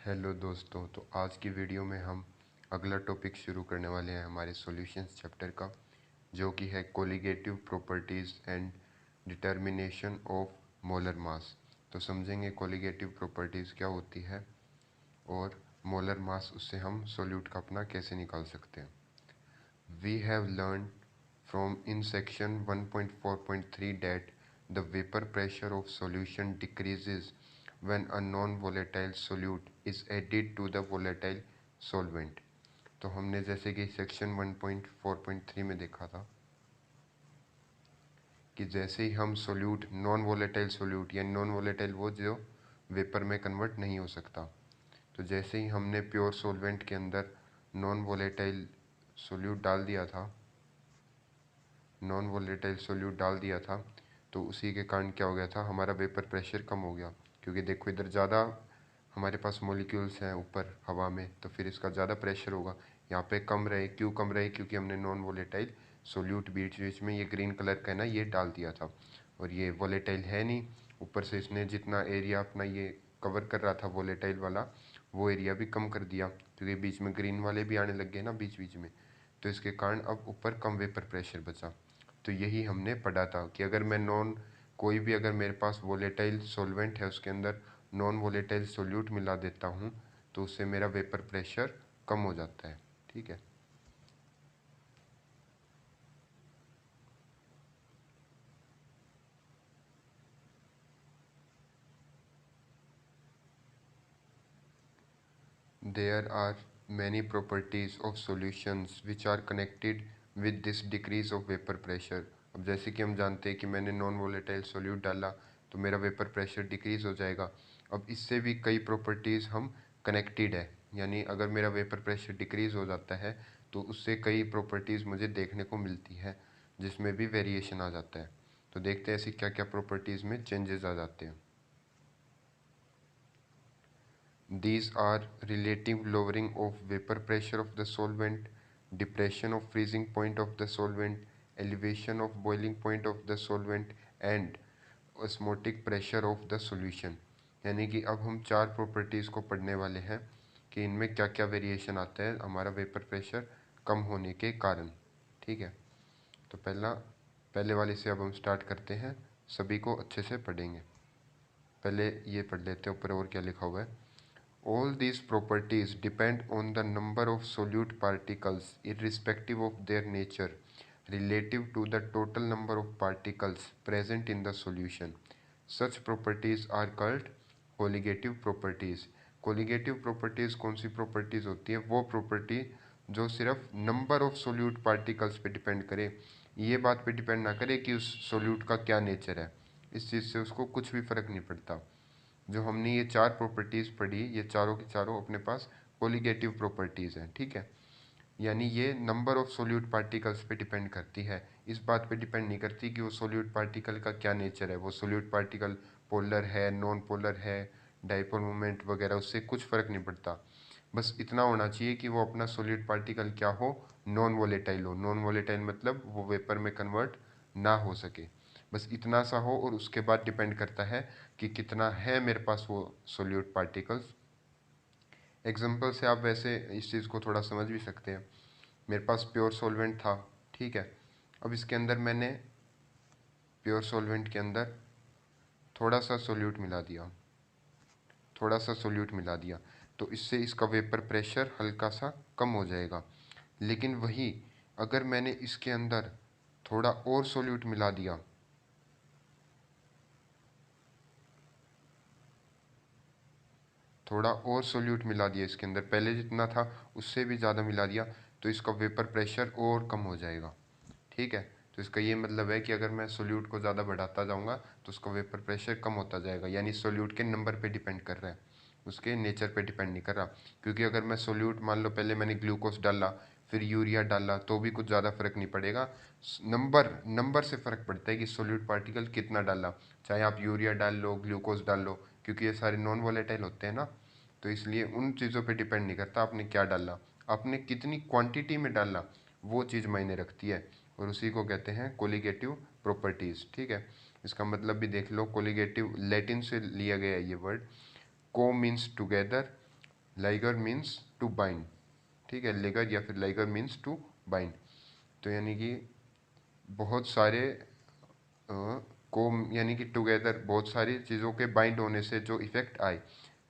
Hello दोस्तों, तो आज की वीडियो में हम अगला टॉपिक शुरू करने वाले हैं हमारे सॉल्यूशंस चैप्टर का, जो कि है colligative properties and determination of molar mass. तो समझेंगे कोलिगेटिव प्रॉपर्टीज़ क्या होती है और मोलर मास उससे हम सॉल्यूट का अपना कैसे निकाल सकते हैं। We have learned from in section 1.4.3 that the vapor pressure of solution decreases when a non-volatile solute is added to the volatile solvent। तो हमने जैसे कि सेक्शन 1.4.3 में देखा था कि जैसे ही हम सोल्यूट नॉन वोलेटाइल सोल्यूट या नॉन वोलेटाइल वो जो वेपर में कन्वर्ट नहीं हो सकता, तो जैसे ही हमने प्योर सोलवेंट के अंदर नॉन वोलेटाइल सोल्यूट डाल दिया था नॉन वोलेटाइल सोल्यूट डाल दिया था तो उसी के कारण क्या हो गया था, हमारा वेपर प्रेशर कम हो गया। क्योंकि देखो इधर ज़्यादा हमारे पास मॉलिक्यूल्स हैं ऊपर हवा में, तो फिर इसका ज़्यादा प्रेशर होगा। यहाँ पे कम रहे, क्यों कम रहे? क्योंकि हमने नॉन वोलेटाइल सोल्यूट बीच बीच में ये ग्रीन कलर का है ना, ये डाल दिया था। और ये वोलेटाइल है नहीं, ऊपर से इसने जितना एरिया अपना ये कवर कर रहा था वोलेटाइल वाला, वो एरिया भी कम कर दिया, क्योंकि बीच में ग्रीन वाले भी आने लग गए ना बीच बीच में। तो इसके कारण अब ऊपर कम वेपर प्रेशर बचा। तो यही हमने पढ़ा था कि अगर मैं कोई भी अगर मेरे पास वोलेटाइल सॉल्वेंट है उसके अंदर नॉन वोलेटाइल सोल्यूट मिला देता हूँ तो उससे मेरा वेपर प्रेशर कम हो जाता है। ठीक है। There are many properties of solutions which are connected with this decrease of vapor pressure। अब जैसे कि हम जानते हैं कि मैंने नॉन वोलेटाइल सोल्यूट डाला तो मेरा वेपर प्रेशर डिक्रीज हो जाएगा। अब इससे भी कई प्रॉपर्टीज़ हम कनेक्टेड है, यानी अगर मेरा वेपर प्रेशर डिक्रीज हो जाता है तो उससे कई प्रॉपर्टीज़ मुझे देखने को मिलती है जिसमें भी वेरिएशन आ जाता है। तो देखते हैं ऐसी क्या क्या प्रॉपर्टीज़ में चेंजेस आ जाते हैं। These are relative lowering of vapor pressure of the solvent, depression of freezing point of the solvent, elevation of boiling point of the solvent and osmotic pressure of the solution। यानी कि अब हम चार properties को पढ़ने वाले हैं कि इनमें क्या क्या वेरिएशन आता है हमारा वेपर प्रेशर कम होने के कारण। ठीक है, तो पहले वाले से अब हम स्टार्ट करते हैं, सभी को अच्छे से पढ़ेंगे। पहले ये पढ़ लेते हैं ऊपर और क्या लिखा हुआ है। All these properties depend on the number of solute particles irrespective of their nature relative to the total number of particles present in the solution। Such properties are called colligative properties। colligative properties कौन सी properties होती है? वो property जो सिर्फ number of solute particles पे depend करे, ये बात पे डिपेंड ना करे कि उस solute का क्या नेचर है। इस चीज़ से उसको कुछ भी फर्क नहीं पड़ता। जो हमने ये चार प्रॉपर्टीज़ पढ़ी, ये चारों की चारों अपने पास कोलिगेटिव प्रॉपर्टीज़ हैं। ठीक है, यानी ये नंबर ऑफ सोल्यूट पार्टिकल्स पे डिपेंड करती है, इस बात पे डिपेंड नहीं करती कि वो सोल्यूट पार्टिकल का क्या नेचर है। वो सोल्यूट पार्टिकल पोलर है, नॉन पोलर है, डाइपोल मोमेंट वगैरह, उससे कुछ फ़र्क नहीं पड़ता। बस इतना होना चाहिए कि वो अपना सोल्यूट पार्टिकल क्या हो, नॉन वोलेटाइल हो। नॉन वोलेटाइल मतलब वो वेपर में कन्वर्ट ना हो सके, बस इतना सा हो। और उसके बाद डिपेंड करता है कि कितना है मेरे पास वो सोल्यूट पार्टिकल्स। एग्जांपल से आप वैसे इस चीज़ को थोड़ा समझ भी सकते हैं। मेरे पास प्योर सॉल्वेंट था, ठीक है। अब इसके अंदर मैंने प्योर सॉल्वेंट के अंदर थोड़ा सा सोल्यूट मिला दिया, थोड़ा सा सोल्यूट मिला दिया, तो इससे इसका वेपर प्रेशर हल्का सा कम हो जाएगा। लेकिन वही अगर मैंने इसके अंदर थोड़ा और सोल्यूट मिला दिया, थोड़ा और सोल्यूट मिला दिया इसके अंदर, पहले जितना था उससे भी ज़्यादा मिला दिया, तो इसका वेपर प्रेशर और कम हो जाएगा। ठीक है, तो इसका ये मतलब है कि अगर मैं सोल्यूट को ज़्यादा बढ़ाता जाऊँगा तो उसका वेपर प्रेशर कम होता जाएगा। यानी सोल्यूट के नंबर पे डिपेंड कर रहा है, उसके नेचर पे डिपेंड नहीं कर रहा। क्योंकि अगर मैं सोल्यूट, मान लो पहले मैंने ग्लूकोज डाला फिर यूरिया डाला, तो भी कुछ ज़्यादा फर्क नहीं पड़ेगा। नंबर से फ़र्क पड़ता है कि सोल्यूट पार्टिकल कितना डाला, चाहे आप यूरिया डाल लो, ग्लूकोज डाल लो, क्योंकि ये सारे नॉन वोलेटाइल होते हैं ना। तो इसलिए उन चीज़ों पे डिपेंड नहीं करता आपने क्या डाला, आपने कितनी क्वांटिटी में डाला, वो चीज़ मायने रखती है। और उसी को कहते हैं कोलिगेटिव प्रॉपर्टीज़। ठीक है, इसका मतलब भी देख लो। कोलिगेटिव लैटिन से लिया गया ये word. Co means together, ligare means to bind, ठीक है, लेगर या फिर लाइगर मीन्स टू बाइंड। तो यानी कि बहुत सारे को यानी कि टुगेदर बहुत सारी चीज़ों के बाइंड होने से जो इफ़ेक्ट आए,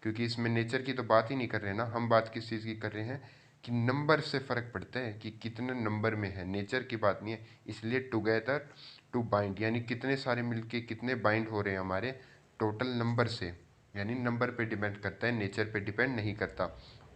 क्योंकि इसमें नेचर की तो बात ही नहीं कर रहे ना हम, बात किस चीज़ की कर रहे हैं कि नंबर से फ़र्क पड़ता है कि कितने नंबर में है, नेचर की बात नहीं है। इसलिए टुगेदर टू बाइंड यानी कितने सारे मिलके कितने बाइंड हो रहे हैं हमारे टोटल नंबर से, यानी नंबर पे डिपेंड करता है, नेचर पे डिपेंड नहीं करता।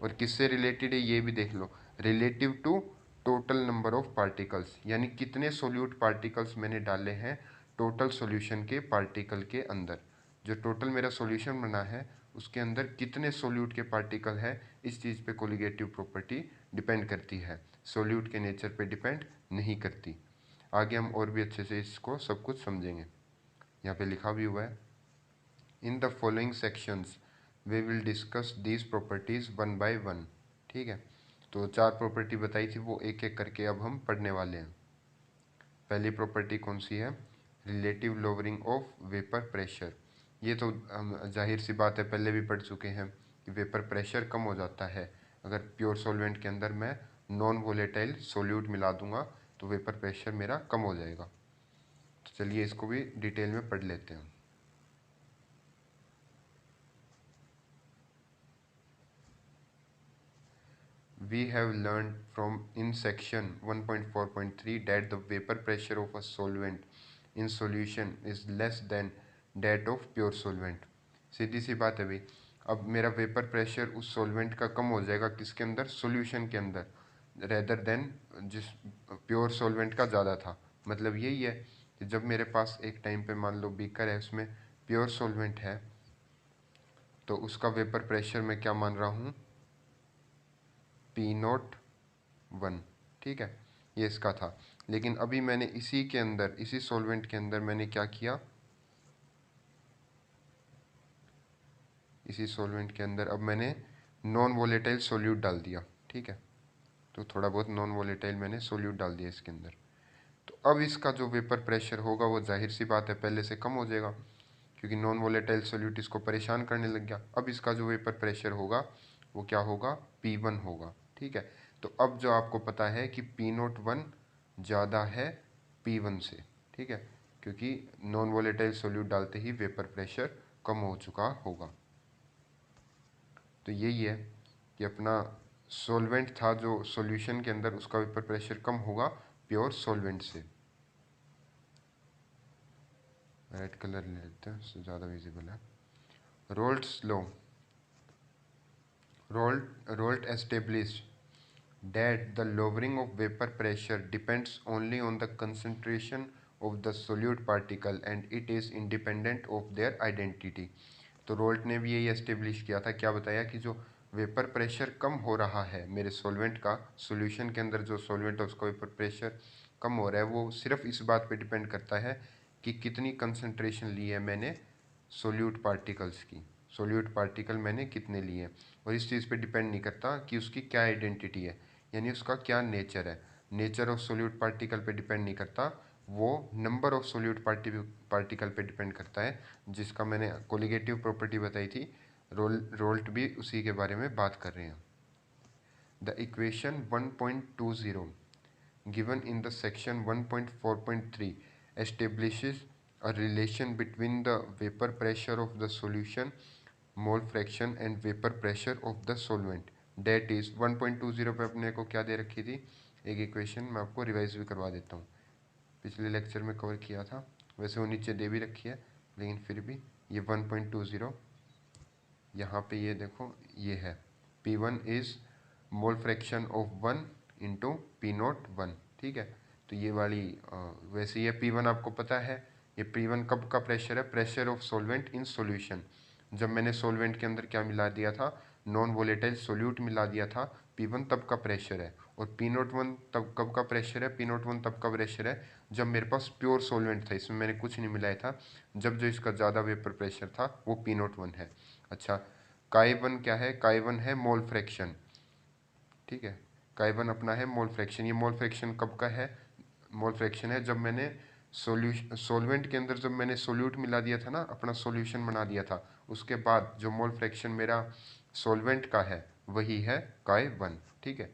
और किससे रिलेटेड है ये भी देख लो, relative to total number of particles, यानी कितने सोल्यूट पार्टिकल्स मैंने डाले हैं टोटल सॉल्यूशन के पार्टिकल के अंदर। जो टोटल मेरा सॉल्यूशन बना है उसके अंदर कितने सोल्यूट के पार्टिकल है, इस चीज़ पे कोलिगेटिव प्रॉपर्टी डिपेंड करती है, सोल्यूट के नेचर पे डिपेंड नहीं करती। आगे हम और भी अच्छे से इसको सब कुछ समझेंगे। यहाँ पे लिखा भी हुआ है, in the following sections we will discuss these properties one by one. ठीक है, तो 4 प्रॉपर्टी बताई थी वो एक एक करके अब हम पढ़ने वाले हैं। पहली प्रॉपर्टी कौन सी है, relative lowering of vapour pressure. ये तो हम जाहिर सी बात है पहले भी पढ़ चुके हैं कि वेपर प्रेशर कम हो जाता है अगर प्योर सॉल्वेंट के अंदर मैं नॉन वोलेटाइल सोल्यूट मिला दूंगा तो वेपर प्रेशर मेरा कम हो जाएगा। तो चलिए इसको भी डिटेल में पढ़ लेते हैं। We have learned from in section 1.4.3 that the vapor pressure of a solvent in solution is less than that of pure solvent। सीधी सी बात है भाई, अब मेरा वेपर प्रेशर उस सॉल्वेंट का कम हो जाएगा किसके अंदर, सॉल्यूशन के अंदर, रेदर देन जिस प्योर सॉल्वेंट का ज़्यादा था। मतलब यही है कि जब मेरे पास एक टाइम पे मान लो बीकर है उसमें प्योर सॉल्वेंट है तो उसका वेपर प्रेशर मैं क्या मान रहा हूँ, P01। ठीक है, ये इसका था। लेकिन अभी मैंने इसी के अंदर, इसी सॉल्वेंट के अंदर मैंने क्या किया, इसी सॉल्वेंट के अंदर अब मैंने नॉन वोलेटाइल सोल्यूट डाल दिया। ठीक है, तो थोड़ा बहुत नॉन वोलेटाइल मैंने सोल्यूट डाल दिया इसके अंदर। तो अब इसका जो वेपर प्रेशर होगा वो जाहिर सी बात है पहले से कम हो जाएगा, क्योंकि नॉन वोलेटाइल सोल्यूट इसको परेशान करने लग गया। अब इसका जो वेपर प्रेशर होगा वो क्या होगा, P1 होगा। ठीक है, तो अब जो आपको पता है कि P01 ज़्यादा है P1 से। ठीक है, क्योंकि नॉन वोलेटाइल सोल्यूट डालते ही वेपर प्रेशर कम हो चुका होगा। तो यही है कि अपना सॉल्वेंट था जो सॉल्यूशन के अंदर उसका वेपर प्रेशर कम होगा प्योर सॉल्वेंट से। रेड कलर ले लेते हैं, ज़्यादा विजिबल है। Raoult's law, Rolt established that the lowering of vapor pressure depends only on the concentration of the solute particle and it is independent of their identity। तो Raoult ने भी यही एस्टेब्लिश किया था, क्या बताया कि जो वेपर प्रेशर कम हो रहा है मेरे सॉल्वेंट का, सॉल्यूशन के अंदर जो सॉल्वेंट है उसका वेपर प्रेशर कम हो रहा है, वो सिर्फ इस बात पे डिपेंड करता है कि कितनी कंसंट्रेशन ली है मैंने सोल्यूट पार्टिकल्स की, सोल्यूट पार्टिकल मैंने कितने लिए, और इस चीज़ पे डिपेंड नहीं करता कि उसकी क्या आइडेंटिटी है, यानी उसका क्या नेचर है। नेचर ऑफ सोल्यूट पार्टिकल पे डिपेंड नहीं करता, वो नंबर ऑफ सोल्यूट पार्टिकल पे डिपेंड करता है, जिसका मैंने कोलिगेटिव प्रॉपर्टी बताई थी। रोल्ट भी उसी के बारे में बात कर रहे हैं। The equation 1.20 given in the section 1.4.3 establishes a relation between the vapor pressure of the solution, mole fraction and vapor pressure of the solvent, that is 1.20 पे अपने को क्या दे रखी थी, एक इक्वेशन मैं आपको रिवाइज भी करवा देता हूँ, पिछले लेक्चर में कवर किया था, वैसे वो नीचे दे भी रखी है लेकिन फिर भी ये 1.20 यहाँ पे ये देखो ये है, P1 is mole fraction of 1 into P01। ठीक है, तो ये वाली वैसे ये P1 आपको पता है, ये P1 कब का प्रेशर है, pressure of solvent in solution. जब मैंने सॉल्वेंट के अंदर क्या मिला दिया था, नॉन वोलेटाइल सोल्यूट मिला दिया था, P1 तब का प्रेशर है। और P01 तब कब का प्रेशर है, P01 तब का प्रेशर है जब मेरे पास प्योर सॉल्वेंट था, इसमें मैंने कुछ नहीं मिलाया था। जब जो इसका ज़्यादा वेपर प्रेशर था वो P01 है। अच्छा, काई1 क्या है, काई1 है मोल फ्रैक्शन। ठीक है, काई1 अपना है मोल फ्रैक्शन। ये मोल फ्रैक्शन कब का है, मोल फ्रैक्शन है जब मैंने सॉल्वेंट के अंदर जब मैंने सोल्यूट मिला दिया था ना, अपना सॉल्यूशन बना दिया था, उसके बाद जो मोल फ्रैक्शन मेरा सॉल्वेंट का है वही है काय 1। ठीक है,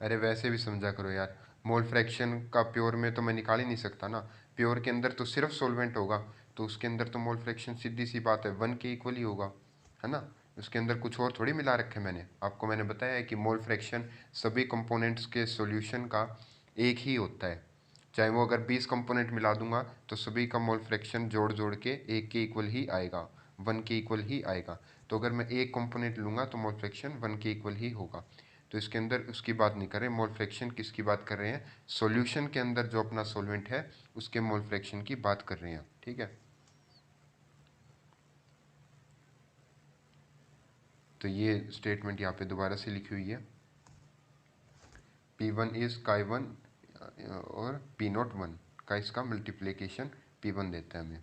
अरे वैसे भी समझा करो यार, मोल फ्रैक्शन का प्योर में तो मैं निकाल ही नहीं सकता ना। प्योर के अंदर तो सिर्फ सॉल्वेंट होगा, तो उसके अंदर तो मोल फ्रैक्शन सीधी सी बात है 1 के इक्वल ही होगा, है ना। उसके अंदर कुछ और थोड़ी मिला रखे मैंने आपको, मैंने बताया है कि मोल फ्रैक्शन सभी कंपोनेंट्स के सॉल्यूशन का एक ही होता है। चाहे वो अगर 20 कंपोनेंट मिला दूंगा तो सभी का मोल फ्रैक्शन जोड़ जोड़ के एक के इक्वल ही आएगा, 1 के इक्वल ही आएगा। तो अगर मैं एक कंपोनेंट लूंगा तो मोल फ्रैक्शन 1 के इक्वल ही होगा। तो इसके अंदर उसकी बात नहीं कर रहे, मोल फ्रैक्शन किसकी बात कर रहे हैं, सॉल्यूशन के अंदर जो अपना सॉल्वेंट है उसके मोल फ्रैक्शन की बात कर रहे हैं। ठीक है, तो ये स्टेटमेंट यहाँ पे दोबारा से लिखी हुई है, P1 इज काय 1 और P01 का इसका मल्टीप्लीकेशन P1 देता है हमें।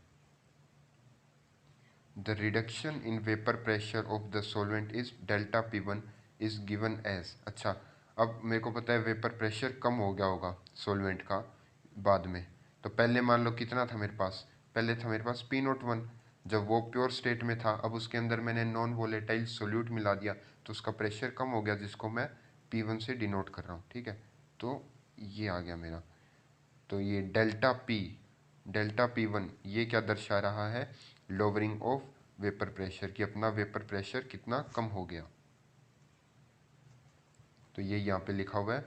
The reduction in vapour pressure of the solvent is delta P1 is given as. अच्छा, अब मेरे को पता है वेपर प्रेशर कम हो गया होगा सॉल्वेंट का बाद में। तो पहले मान लो कितना था मेरे पास, पहले था मेरे पास P01, जब वो प्योर स्टेट में था। अब उसके अंदर मैंने नॉन वोलेटाइल सोल्यूट मिला दिया तो उसका प्रेशर कम हो गया, जिसको मैं P1 से डिनोट कर रहा हूँ। ठीक है, तो ये आ गया मेरा। तो ये डेल्टा P1 ये क्या दर्शा रहा है, लोअरिंग ऑफ वेपर प्रेशर, कि अपना वेपर प्रेशर कितना कम हो गया। तो ये यहाँ पे लिखा हुआ है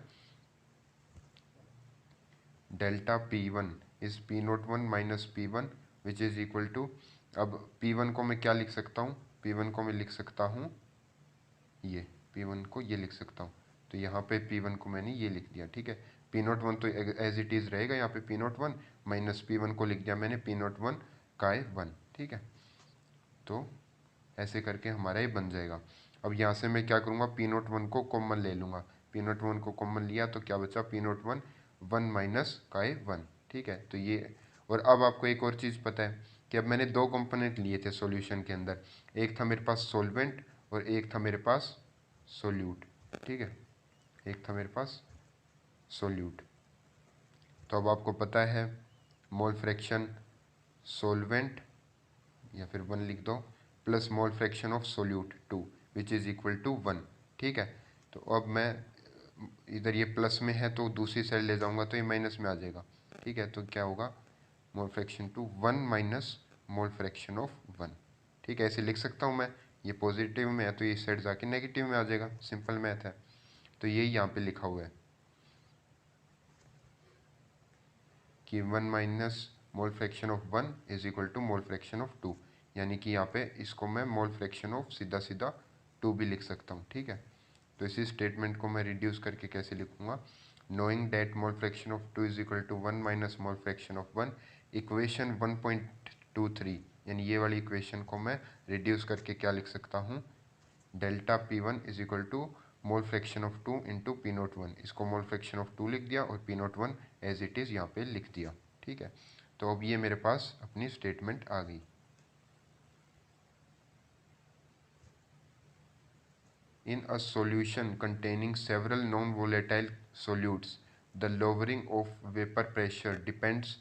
delta P1 is P01 minus P1 which is equal to, अब P1 को मैं क्या लिख सकता हूँ, P1 को मैं लिख सकता हूँ ये, P1 को ये लिख सकता हूँ। तो यहाँ पे P1 को मैंने ये लिख दिया। ठीक है, P01 तो एज इट इज़ रहेगा, यहाँ पे P01 माइनस P1 को लिख दिया मैंने P01 काय 1। ठीक है, तो ऐसे करके हमारा ये बन जाएगा। अब यहाँ से मैं क्या करूँगा, P01 को कॉमन ले लूँगा। P01 को कॉमन लिया तो क्या बचा, P01 1 माइनस काय 1। ठीक है, तो ये, और अब आपको एक और चीज़ पता है कि अब मैंने दो कंपोनेंट लिए थे सॉल्यूशन के अंदर, एक था मेरे पास सॉल्वेंट और एक था मेरे पास सोल्यूट। ठीक है, एक था मेरे पास सोल्यूट। तो अब आपको पता है मोल फ्रैक्शन सोल्वेंट, या फिर 1 लिख दो, plus mole fraction of solute 2 which is equal to 1। ठीक है, तो अब मैं इधर ये प्लस में है तो दूसरी साइड ले जाऊंगा तो ये माइनस में आ जाएगा। ठीक है, तो क्या होगा, mole fraction two 1 minus mole fraction of 1। ठीक है, ऐसे लिख सकता हूँ मैं, ये पॉजिटिव में है तो ये साइड जाके नेगेटिव में आ जाएगा, सिंपल मैथ है। तो यही यहाँ पे लिखा हुआ है कि 1 minus mole fraction of 1 is equal to mole fraction of 2, यानी कि यहाँ पे इसको मैं मोल फ्रैक्शन ऑफ सीधा सीधा 2 भी लिख सकता हूँ। ठीक है, तो इसी स्टेटमेंट को मैं रिड्यूस करके कैसे लिखूँगा, knowing that mole fraction of 2 is equal to 1 minus mole fraction of 1, equation 1.23, यानी ये वाली इक्वेशन को मैं रिड्यूस करके क्या लिख सकता हूँ, delta P1 is equal to mole fraction of 2 into P01, इसको मोल फ्रैक्शन ऑफ 2 लिख दिया और P01 एज इट इज़ यहाँ पे लिख दिया। ठीक है, तो अब ये मेरे पास अपनी स्टेटमेंट आ गई। In a solution containing several non-volatile solutes, the lowering of vapor pressure depends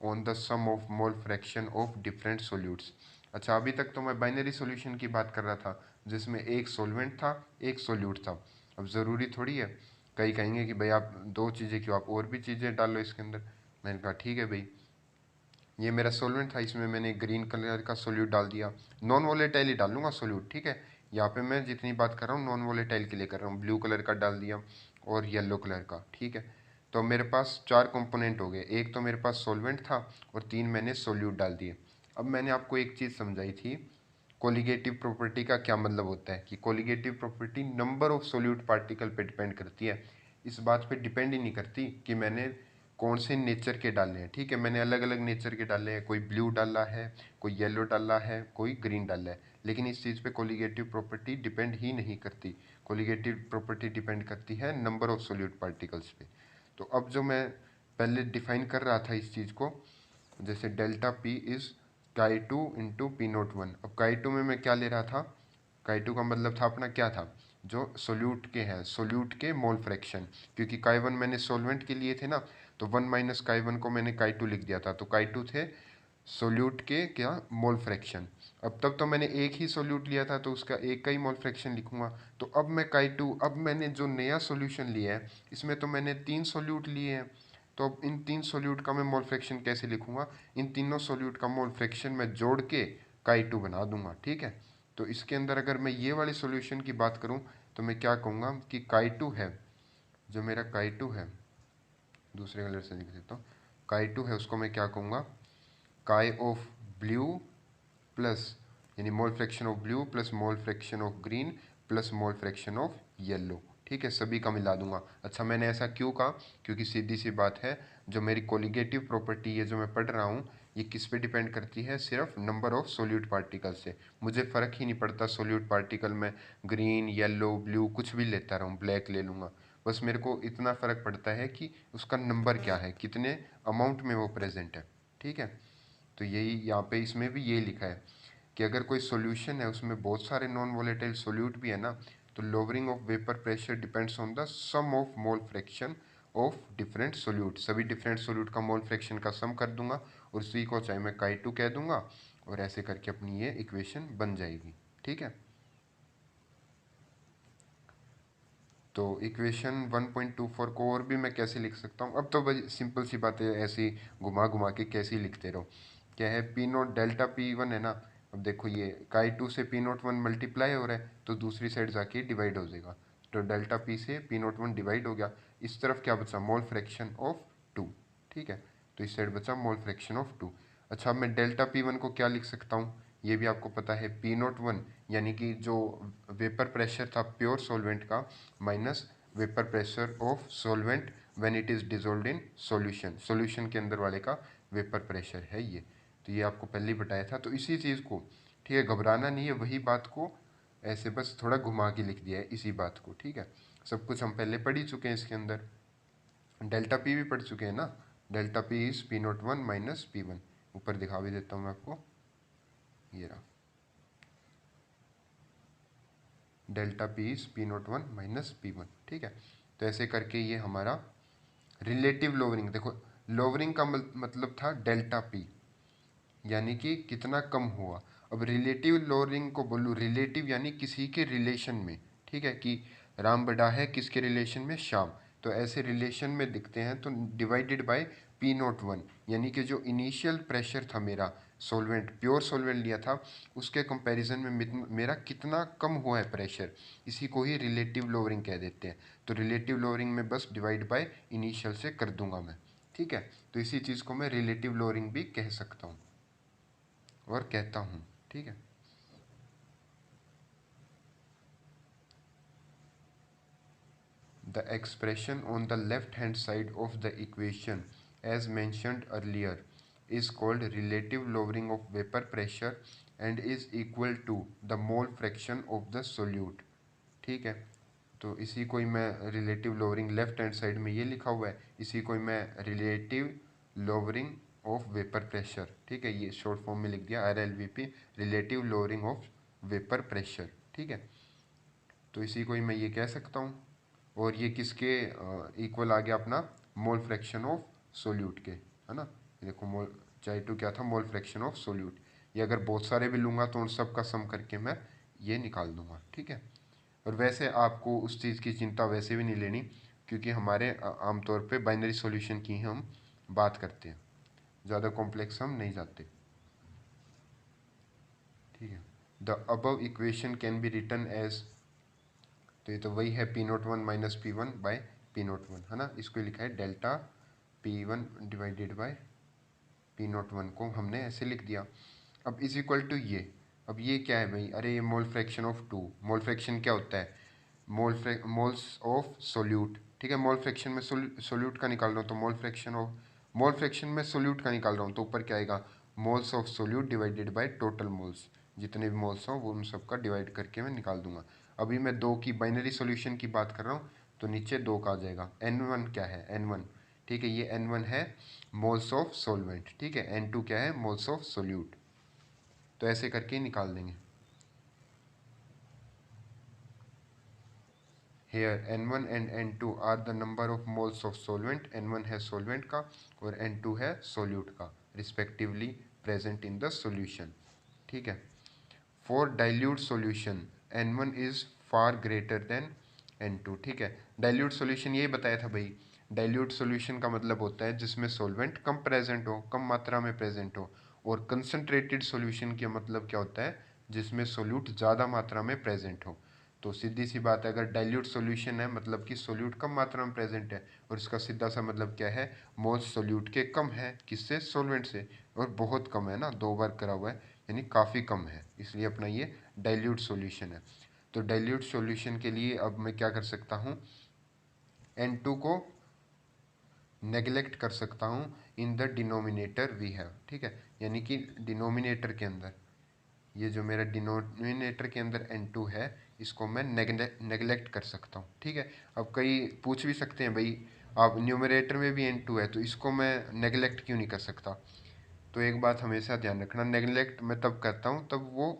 on the sum of mole fraction of different solutes। अच्छा, अभी तक तो मैं बाइनरी सॉल्यूशन की बात कर रहा था जिसमें एक सॉल्वेंट था एक सोल्यूट था। अब ज़रूरी थोड़ी है, कई कहेंगे कि भाई आप दो चीज़ें क्यों, आप और भी चीज़ें डालो इसके अंदर। मैंने कहा ठीक है भाई, ये मेरा सोल्वेंट था, इसमें मैंने ग्रीन कलर का सोल्यूट डाल दिया, नॉन वोलेटाइल ही डालूंगा सोल्यूट। ठीक है, यहाँ पे मैं जितनी बात कर रहा हूँ नॉन वोलेटाइल के लिए कर रहा हूँ, ब्लू कलर का डाल दिया और येलो कलर का। ठीक है, तो मेरे पास चार कंपोनेंट हो गए, एक तो मेरे पास सोल्वेंट था और तीन मैंने सोल्यूट डाल दिए। अब मैंने आपको एक चीज़ समझाई थी, कोलिगेटिव प्रॉपर्टी का क्या मतलब होता है, कि colligative property number of solute particle पे डिपेंड करती है, इस बात पे डिपेंड ही नहीं करती कि मैंने कौन से नेचर के डाले हैं। ठीक है, मैंने अलग अलग नेचर के डाले हैं, कोई ब्लू डाला है, कोई येलो डाला है, कोई ग्रीन डाला है, लेकिन इस चीज़ पे कोलिगेटिव प्रॉपर्टी डिपेंड ही नहीं करती। कोलिगेटिव प्रॉपर्टी डिपेंड करती है नंबर ऑफ सोल्यूट पार्टिकल्स पे। तो अब जो मैं पहले डिफाइन कर रहा था इस चीज़ को, जैसे डेल्टा पी इज़ काई 2 इंटू P01। अब काई 2 में मैं क्या ले रहा था, काई 2 का मतलब था अपना क्या था, जो सोल्यूट के हैं, सोल्यूट के मोल फ्रैक्शन, क्योंकि काई 1 मैंने सोलवेंट के लिए थे ना, तो 1 माइनस काई 1 को मैंने काई 2 लिख दिया था, तो काई 2 थे सोल्यूट के क्या मोल फ्रैक्शन। अब तब तो मैंने एक ही सोल्यूट लिया था तो उसका एक का ही मोल फ्रैक्शन लिखूंगा। तो अब मैं काई 2, अब मैंने जो नया सॉल्यूशन लिया है इसमें तो मैंने 3 सोल्यूट लिए हैं। तो अब इन 3 सोल्यूट का मैं मोल फ्रैक्शन कैसे लिखूंगा, इन तीनों सोल्यूट का मोल फ्रैक्शन मैं जोड़ के काई 2 बना दूंगा, ठीक है। तो इसके अंदर अगर मैं ये वाले सोल्यूशन की बात करूं तो मैं क्या कहूँगा कि काई 2 है, जो मेरा काई 2 है, दूसरे कलर से लिख देता हूँ, काई 2 है उसको मैं क्या कहूँगा, काई ऑफ ब्लू प्लस, यानी मोल fraction of blue plus mole fraction of green plus mole fraction of yellow, ठीक है, सभी का मिला दूंगा। अच्छा मैंने ऐसा क्यों कहा, क्योंकि सीधी सी बात है, जो मेरी कोलिगेटिव प्रॉपर्टी है जो मैं पढ़ रहा हूँ ये किस पे डिपेंड करती है, सिर्फ नंबर ऑफ सोल्यूट पार्टिकल से। मुझे फ़र्क ही नहीं पड़ता सोल्यूट पार्टिकल में ग्रीन येलो ब्लू कुछ भी लेता रहूँ, ब्लैक ले लूँगा, बस मेरे को इतना फ़र्क पड़ता है कि उसका नंबर क्या है, कितने अमाउंट में वो प्रेजेंट है, ठीक है। तो यही यहाँ पे इसमें भी ये लिखा है कि अगर कोई सॉल्यूशन है उसमें बहुत सारे नॉन वोलेटाइल सोल्यूट भी है ना, तो lowering of vapour pressure depends on the sum of mole fraction of different solute. सभी डिफरेंट सोल्यूट का मोल फ्रैक्शन का सम कर दूंगा और उसी को चाहे मैं काई 2 कह दूंगा और ऐसे करके अपनी ये इक्वेशन बन जाएगी, ठीक है। तो इक्वेशन 1.24 को और भी मैं कैसे लिख सकता हूँ, अब तो भाई सिंपल सी बात है, ऐसी घुमा घुमा के कैसे ही लिखते रहो। क्या है, पी नोट डेल्टा P1 है ना। अब देखो ये काई 2 से P01 मल्टीप्लाई हो रहा है तो दूसरी साइड जाके डिवाइड हो जाएगा, तो डेल्टा P से P01 डिवाइड हो गया। इस तरफ क्या बचा, मोल फ्रैक्शन ऑफ 2, ठीक है। तो इस साइड बचा मोल फ्रैक्शन ऑफ 2। अच्छा अब मैं डेल्टा P1 को क्या लिख सकता हूँ, ये भी आपको पता है, P01 यानी कि जो वेपर प्रेशर था प्योर सॉल्वेंट का minus vapour pressure of solvent when it is dissolved in solution, solution के अंदर वाले का वेपर प्रेशर है ये। तो ये आपको पहले ही बताया था, तो इसी चीज़ को, ठीक है, घबराना नहीं है, वही बात को ऐसे बस थोड़ा घुमा के लिख दिया है इसी बात को, ठीक है। सब कुछ हम पहले पढ़ ही चुके हैं इसके अंदर, डेल्टा पी भी पढ़ चुके हैं ना। Delta P is P01 minus P1, ऊपर दिखा भी देता हूँ मैं आपको, ये रहा, delta P is P01 minus P1, ठीक है। तो ऐसे करके ये हमारा रिलेटिव लोवरिंग, देखो लोवरिंग का मतलब था डेल्टा पी, यानी कि कितना कम हुआ। अब रिलेटिव लोअरिंग को बोलूँ, रिलेटिव यानी किसी के रिलेशन में, ठीक है, कि राम बड़ा है किसके रिलेशन में, श्याम, तो ऐसे रिलेशन में दिखते हैं, तो डिवाइडेड बाय P01, यानी कि जो इनिशियल प्रेशर था मेरा, सॉल्वेंट प्योर सॉल्वेंट लिया था उसके कंपैरिजन में मेरा कितना कम हुआ है प्रेशर, इसी को ही रिलेटिव लोअरिंग कह देते हैं। तो रिलेटिव लोअरिंग में बस डिवाइड बाय इनिशियल से कर दूंगा मैं, ठीक है। तो इसी चीज़ को मैं रिलेटिव लोअरिंग भी कह सकता हूँ और कहता हूँ, ठीक है। The expression on the left hand side of the equation as mentioned earlier is called relative lowering of vapor pressure and is equal to the mole fraction of the solute, ठीक है। तो इसी को ही मैं relative lowering, left hand side में ये लिखा हुआ है, इसी को ही मैं relative lowering of vapour pressure, ठीक है, ये शॉर्ट फॉर्म में लिख दिया RLVP, relative lowering of vapour pressure, ठीक है। तो इसी को ही मैं ये कह सकता हूँ, और ये किसके इक्वल आ गया अपना, मोल फ्रैक्शन ऑफ सोल्यूट के, है ना। ये देखो मोल, Chi2 क्या था, मोल फ्रैक्शन ऑफ सोल्यूट। ये अगर बहुत सारे भी लूँगा तो उन सब का सम करके मैं ये निकाल दूंगा, ठीक है। और वैसे आपको उस चीज़ की चिंता वैसे भी नहीं लेनी, क्योंकि हमारे आमतौर पे बाइनरी सॉल्यूशन की हम बात करते हैं, ज़्यादा कॉम्प्लेक्स हम नहीं जाते, ठीक है। The above equation can be written as, तो ये तो वही है P01 minus P1 bye P01, है ना। इसको लिखा है delta P1 divided by P01 को हमने ऐसे लिख दिया। अब इज इक्वल टू ये, अब ये क्या है भाई, अरे ये मोल फ्रैक्शन ऑफ 2, मोल फ्रैक्शन क्या होता है, मोल्स ऑफ सोल्यूट, ठीक है। मोल फ्रैक्शन में सोल्यूट का निकाल रहा हूँ तो मोल फ्रैक्शन ऑफ, मोल फ्रैक्शन में सोल्यूट का निकाल रहा हूँ तो ऊपर क्या आएगा, moles of solute divided by total moles, जितने भी मोल्स हों वो उन सबका डिवाइड करके मैं निकाल दूंगा। अभी मैं 2 की बाइनरी सॉल्यूशन की बात कर रहा हूँ, तो नीचे 2 का आ जाएगा। N1 क्या है, N1, ठीक है, ये N1 है मोल्स ऑफ सॉल्वेंट, ठीक है। N2 क्या है, मोल्स ऑफ सोल्यूट। तो ऐसे करके ही निकाल देंगे। Here N1 and N2 are the number of moles of solvent, N1 है solvent का और N2 है solute का, respectively present in the solution. ठीक है। For dilute solution N1 is far greater than N2। ठीक है, डाइल्यूट सॉल्यूशन यही बताया था भाई। डाइल्यूट सॉल्यूशन का मतलब होता है जिसमें सॉल्वेंट कम प्रेजेंट हो, कम मात्रा में प्रेजेंट हो। और कंसंट्रेटेड सॉल्यूशन का मतलब क्या होता है, जिसमें सोल्यूट ज़्यादा मात्रा में प्रेजेंट हो। तो सीधी सी बात है, अगर डाइल्यूट सॉल्यूशन है मतलब कि सोल्यूट कम मात्रा में प्रेजेंट है, और इसका सीधा सा मतलब क्या है, मोल्स सोल्यूट के कम है, किससे, सॉल्वेंट से। और बहुत कम है ना, 2 बार करा हुआ है, यानी काफ़ी कम है, इसलिए अपना ये डाइल्यूट सॉल्यूशन है। तो डाइल्यूट सॉल्यूशन के लिए अब मैं क्या कर सकता हूँ, N2 को नेगलेक्ट कर सकता हूँ in the denominator we have. ठीक है, यानी कि डिनोमिनेटर के अंदर, ये जो मेरा डिनोमिनेटर के अंदर N2 है, इसको मैं नेगलेक्ट कर सकता हूँ। ठीक है, अब कई पूछ भी सकते हैं भाई, आप न्यूमरेटर में भी N2 है तो इसको मैं नेगलेक्ट क्यों नहीं कर सकता। तो एक बात हमेशा ध्यान रखना, नेगलेक्ट मैं तब करता हूँ तब वो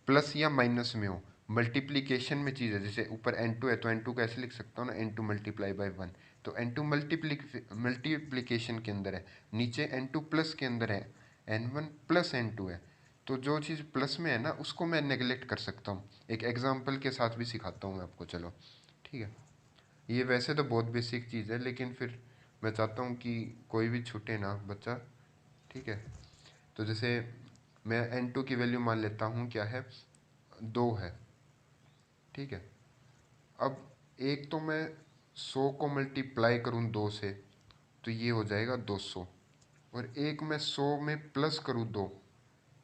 प्लस या माइनस में हो। मल्टीप्लीकेशन में चीज़ है, जैसे ऊपर N2 है तो N2 कैसे लिख सकता हूँ ना, N2 मल्टीप्लाई बाई 1। तो N2 मल्टीप्लीकेशन के अंदर है, नीचे N2 प्लस के अंदर है, N1 प्लस N2 है। तो जो चीज़ प्लस में है ना, उसको मैं नेगलेक्ट कर सकता हूँ। एक एग्जांपल के साथ भी सिखाता हूँ मैं आपको, चलो। ठीक है, ये वैसे तो बहुत बेसिक चीज़ है, लेकिन फिर मैं चाहता हूँ कि कोई भी छूटे ना बच्चा। ठीक है, तो जैसे मैं N2 की वैल्यू मान लेता हूँ क्या है, 2 है। ठीक है, अब एक तो मैं 100 को मल्टीप्लाई करूँ 2 से, तो ये हो जाएगा 200। और एक मैं 100 में प्लस करूँ 2,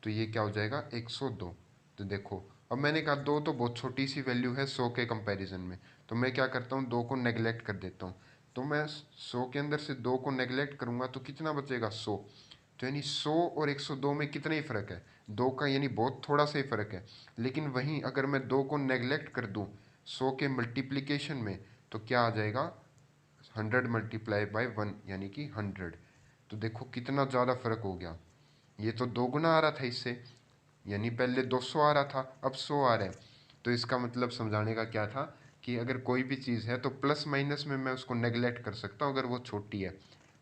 तो ये क्या हो जाएगा, 102। तो देखो, अब मैंने कहा 2 तो बहुत छोटी सी वैल्यू है 100 के कंपैरिजन में, तो मैं क्या करता हूँ, 2 को नेगलेक्ट कर देता हूँ। तो मैं 100 के अंदर से 2 को नेगलेक्ट करूँगा तो कितना बचेगा, 100। तो यानी 100 और 102 में कितना ही फ़र्क है, 2 का, यानी बहुत थोड़ा सा ही फ़र्क है। लेकिन वहीं अगर मैं 2 को नेगलेक्ट कर दूँ 100 के मल्टीप्लिकेशन में, तो क्या आ जाएगा, 100 मल्टीप्लाई बाई 1 यानी कि 100। तो देखो कितना ज़्यादा फ़र्क हो गया, ये तो 2 गुना आ रहा था इससे, यानी पहले 200 आ रहा था, अब 100 आ रहा है। तो इसका मतलब समझाने का क्या था, कि अगर कोई भी चीज़ है तो प्लस माइनस में मैं उसको नेगलेक्ट कर सकता हूँ अगर वो छोटी है,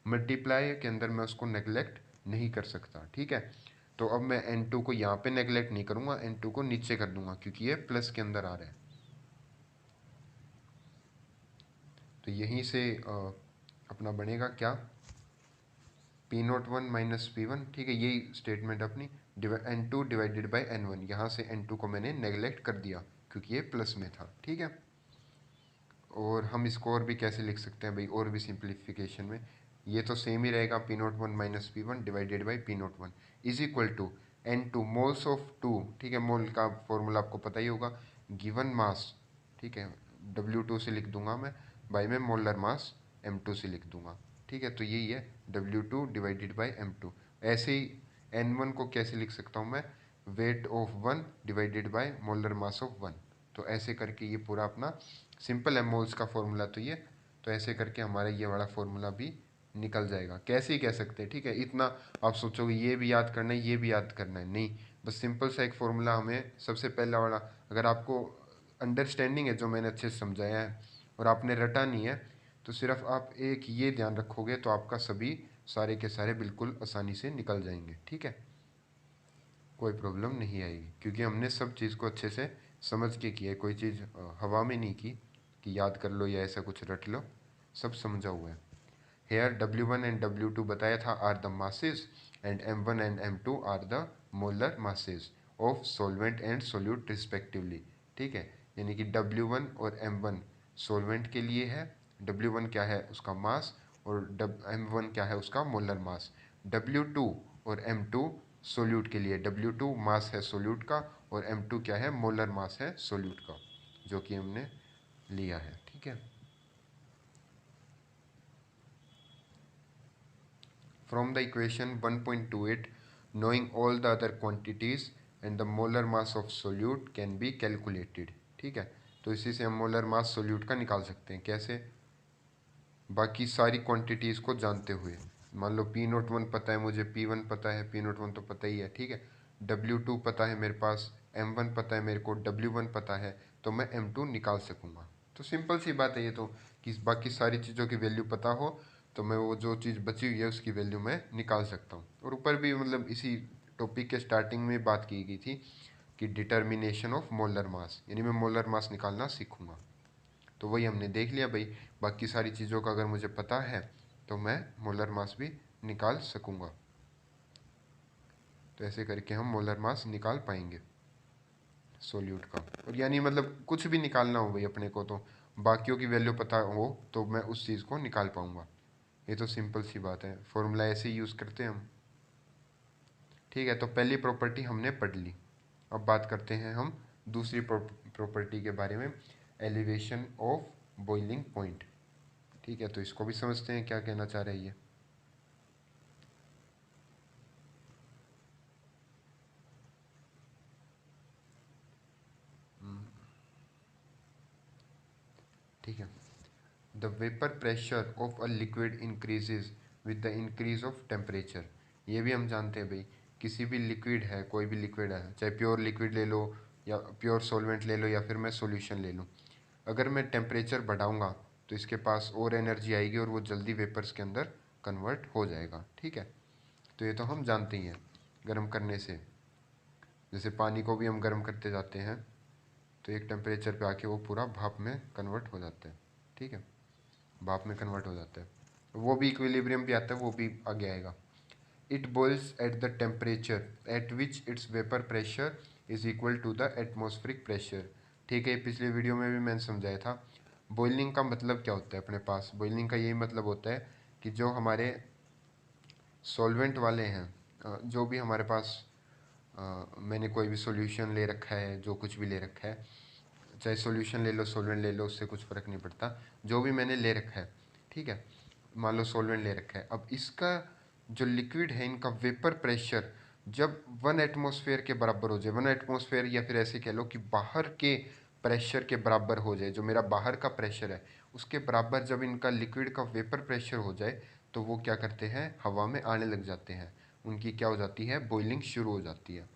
मल्टीप्लाई के अंदर मैं उसको नेगलेक्ट नहीं कर सकता। ठीक है, तो अब मैं N2 को यहाँ पे नेगलेक्ट नहीं करूँगा, N2 को नीचे कर दूंगा क्योंकि ये प्लस के अंदर आ रहा है। तो यहीं से अपना बनेगा क्या, P01 माइनस P1। ठीक है, यही स्टेटमेंट अपनी, N2 डिवाइडेड बाई N1। यहाँ से N2 को मैंने नेगलेक्ट कर दिया क्योंकि ये प्लस में था। ठीक है, और हम इसको और भी कैसे लिख सकते हैं भाई, और भी सिंप्लीफिकेशन में, ये तो सेम ही रहेगा, P01 minus P1 divided by P01 is equal to N2 moles of 2। ठीक है, मोल का फॉर्मूला आपको पता ही होगा, गिवन मास। ठीक है, W2 से लिख दूंगा मैं, बाई में मोलर मास M2 से लिख दूंगा। ठीक है, तो यही है W2 डिवाइडेड बाई M2। ऐसे ही N1 को कैसे लिख सकता हूँ मैं, weight of 1 divided by molar mass of 1। तो ऐसे करके ये पूरा अपना सिंपल है, मोल्स का फॉर्मूला तो ये, तो ऐसे करके हमारा ये वाला फॉर्मूला भी निकल जाएगा। कैसे ही कह सकते हैं, ठीक है, इतना आप सोचोगे ये भी याद करना है ये भी याद करना है, नहीं, बस सिंपल सा एक फॉर्मूला हमें सबसे पहला वाला, अगर आपको अंडरस्टैंडिंग है जो मैंने अच्छे से समझाया है और आपने रटा नहीं है, तो सिर्फ आप एक ये ध्यान रखोगे तो आपका सभी सारे के सारे बिल्कुल आसानी से निकल जाएंगे। ठीक है, कोई प्रॉब्लम नहीं आएगी क्योंकि हमने सब चीज़ को अच्छे से समझ के किया है, कोई चीज़ हवा में नहीं की कि याद कर लो या ऐसा कुछ रट लो, सब समझा हुआ है। हेयर W1 एंड W2 बताया था are the masses, and M1 and M2 are the molar masses of solvent and solute respectively. ठीक है, यानी कि W1 और M1 सॉल्वेंट के लिए है, W1 क्या है उसका मास, और M1 क्या है उसका मोलर मास। W2 और M2 सोल्यूट के लिए, W2 मास है सोल्यूट का और M2 क्या है, मोलर मास है सोल्यूट का, जो कि हमने लिया है। ठीक है, from the equation 1.28, knowing all the other quantities and the molar mass of solute can be calculated। ठीक है, तो इसी से हम मोलर मास सोल्यूट का निकाल सकते हैं, कैसे, बाकी सारी क्वांटिटीज़ को जानते हुए। मान लो P01 पता है मुझे, P1 पता है, P01 तो पता ही है। ठीक है, W2 पता है मेरे पास, M1 पता है मेरे को, W1 पता है, तो मैं M2 निकाल सकूँगा। तो सिंपल सी बात है ये तो, कि बाकी सारी चीज़ों की वैल्यू पता हो तो मैं वो जो चीज़ बची हुई है उसकी वैल्यू मैं निकाल सकता हूँ। और ऊपर भी मतलब इसी टॉपिक के स्टार्टिंग में बात की गई थी कि डिटर्मिनेशन ऑफ मोलर मास, यानी मैं मोलर मास निकालना सीखूंगा। तो वही हमने देख लिया भाई। बाकी सारी चीज़ों का अगर मुझे पता है तो मैं मोलर मास भी निकाल सकूंगा। तो ऐसे करके हम मोलर मास निकाल पाएंगे सोल्यूट का। और यानी मतलब कुछ भी निकालना हो भाई अपने को, तो बाकियों की वैल्यू पता हो तो मैं उस चीज़ को निकाल पाऊंगा। ये तो सिंपल सी बात है, फॉर्मूला ऐसे ही यूज़ करते हैं हम। ठीक है, तो पहली प्रॉपर्टी हमने पढ़ ली। अब बात करते हैं हम दूसरी प्रॉपर्टी के बारे में, एलिवेशन ऑफ बॉइलिंग पॉइंट। ठीक है, तो इसको भी समझते हैं क्या कहना चाह रही है। ठीक है, the vapour pressure of a liquid increases with the increase of temperature. ये भी हम जानते हैं भाई, किसी भी लिक्विड है, कोई भी लिक्विड है, चाहे प्योर लिक्विड ले लो या प्योर सॉल्वेंट ले लो या फिर मैं सॉल्यूशन ले लूँ, अगर मैं टेम्परेचर बढ़ाऊंगा तो इसके पास और एनर्जी आएगी और वो जल्दी वेपर्स के अंदर कन्वर्ट हो जाएगा। ठीक है, तो ये तो हम जानते ही हैं गर्म करने से। जैसे पानी को भी हम गर्म करते जाते हैं तो एक टेम्परेचर पे आके वो पूरा भाप में कन्वर्ट हो जाता है। ठीक है, भाप में कन्वर्ट हो जाता है, वो भी इक्विलिब्रियम भी आता है, वो भी आगे आएगा। It boils at the temperature at which its vapour pressure is equal to the atmospheric pressure. ठीक है, पिछले वीडियो में भी मैंने समझाया था बॉइलिंग का मतलब क्या होता है। अपने पास बॉइलिंग का यही मतलब होता है कि जो हमारे सॉल्वेंट वाले हैं, जो भी हमारे पास मैंने कोई भी सॉल्यूशन ले रखा है, जो कुछ भी ले रखा है, चाहे सॉल्यूशन ले लो सॉल्वेंट ले लो, उससे कुछ फ़र्क नहीं पड़ता, जो भी मैंने ले रखा है। ठीक है, मान लो सॉल्वेंट ले रखा है, अब इसका जो लिक्विड है, इनका वेपर प्रेशर जब 1 एटमॉस्फेयर के बराबर हो जाए, 1 एटमॉस्फेयर या फिर ऐसे कह लो कि बाहर के प्रेशर के बराबर हो जाए, जो मेरा बाहर का प्रेशर है उसके बराबर जब इनका लिक्विड का वेपर प्रेशर हो जाए, तो वो क्या करते हैं, हवा में आने लग जाते हैं, उनकी क्या हो जाती है, बॉइलिंग शुरू हो जाती है।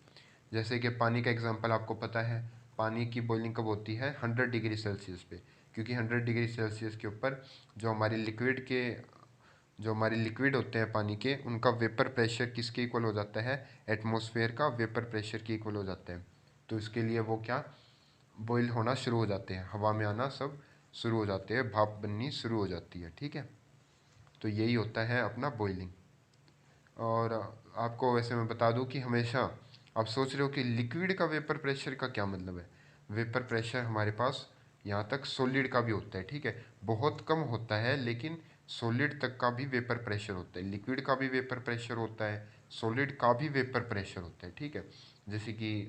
जैसे कि पानी का एग्जांपल आपको पता है, पानी की बॉइलिंग कब होती है, 100 डिग्री सेल्सियस पे, क्योंकि 100 डिग्री सेल्सियस के ऊपर जो हमारे लिक्विड के, जो हमारे लिक्विड होते हैं पानी के, उनका वेपर प्रेशर किसके इक्वल हो जाता है, एटमॉस्फेयर का वेपर प्रेशर के इक्वल हो जाता है। तो इसके लिए वो क्या, बॉईल होना शुरू हो जाते हैं, हवा में आना सब शुरू हो जाते हैं, भाप बननी शुरू हो जाती है। ठीक है, तो यही होता है अपना बॉइलिंग। और आपको वैसे मैं बता दूं कि हमेशा आप सोच रहे हो कि लिक्विड का वेपर प्रेशर का क्या मतलब है। वेपर प्रेशर हमारे पास यहाँ तक सॉलिड का भी होता है। ठीक है, बहुत कम होता है लेकिन सॉलिड तक का भी वेपर प्रेशर होता है, लिक्विड का भी वेपर प्रेशर होता है, सॉलिड का भी वेपर प्रेशर होता है। ठीक है, जैसे कि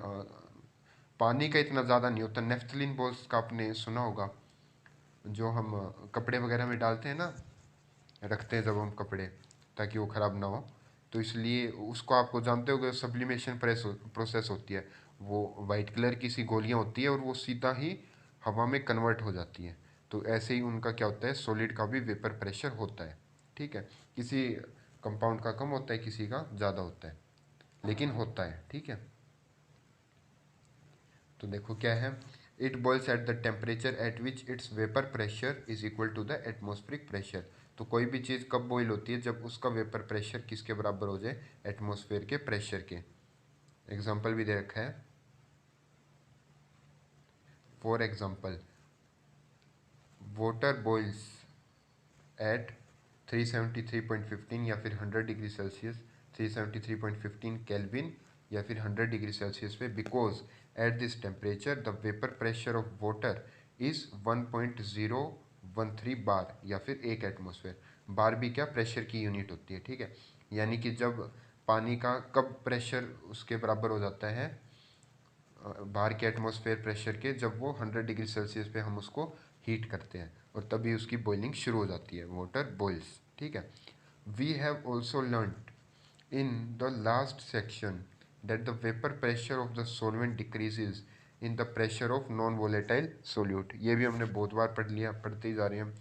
पानी का इतना ज़्यादा नहीं होता। नेफ्थलीन बॉल्स का आपने सुना होगा, जो हम कपड़े वगैरह में डालते हैं ना, रखते हैं जब हम कपड़े, ताकि वो ख़राब ना हो, तो इसलिए उसको आपको जानते हो, सब्लिमेशन प्रोसेस होती है। वो वाइट कलर की सी गोलियां होती है और वो सीधा ही हवा में कन्वर्ट हो जाती है। तो ऐसे ही उनका क्या होता है, सॉलिड का भी वेपर प्रेशर होता है। ठीक है, किसी कंपाउंड का कम होता है, किसी का ज़्यादा होता है, लेकिन होता है। ठीक है, तो देखो क्या है, it boils at the temperature at which its vapour pressure is equal to the atmospheric pressure. तो कोई भी चीज़ कब बॉईल होती है, जब उसका वेपर प्रेशर किसके बराबर हो जाए, एटमॉस्फेयर के प्रेशर के। एग्जाम्पल भी दे रखा है, for example water boils at 373.15 या फिर 100 डिग्री सेल्सियस, 373.15 केल्विन या फिर 100 डिग्री सेल्सियस पे, because at this temperature the vapour pressure of water is 1.013 बार या फिर 1 एटमॉस्फेयर। बार भी क्या, प्रेशर की यूनिट होती है। ठीक है, यानी कि जब पानी का कब प्रेशर उसके बराबर हो जाता है, बाहर के एटमॉस्फेयर प्रेशर के, जब वो 100 डिग्री सेल्सियस पे हम उसको हीट करते हैं और तभी उसकी बॉइलिंग शुरू हो जाती है, वाटर बॉइल्स। ठीक है, we have also learned in the last section that the vapour pressure of the solvent decreases in the pressure of non volatile solute. ये भी हमने बहुत बार पढ़ लिया, पढ़ते ही जा रहे हैं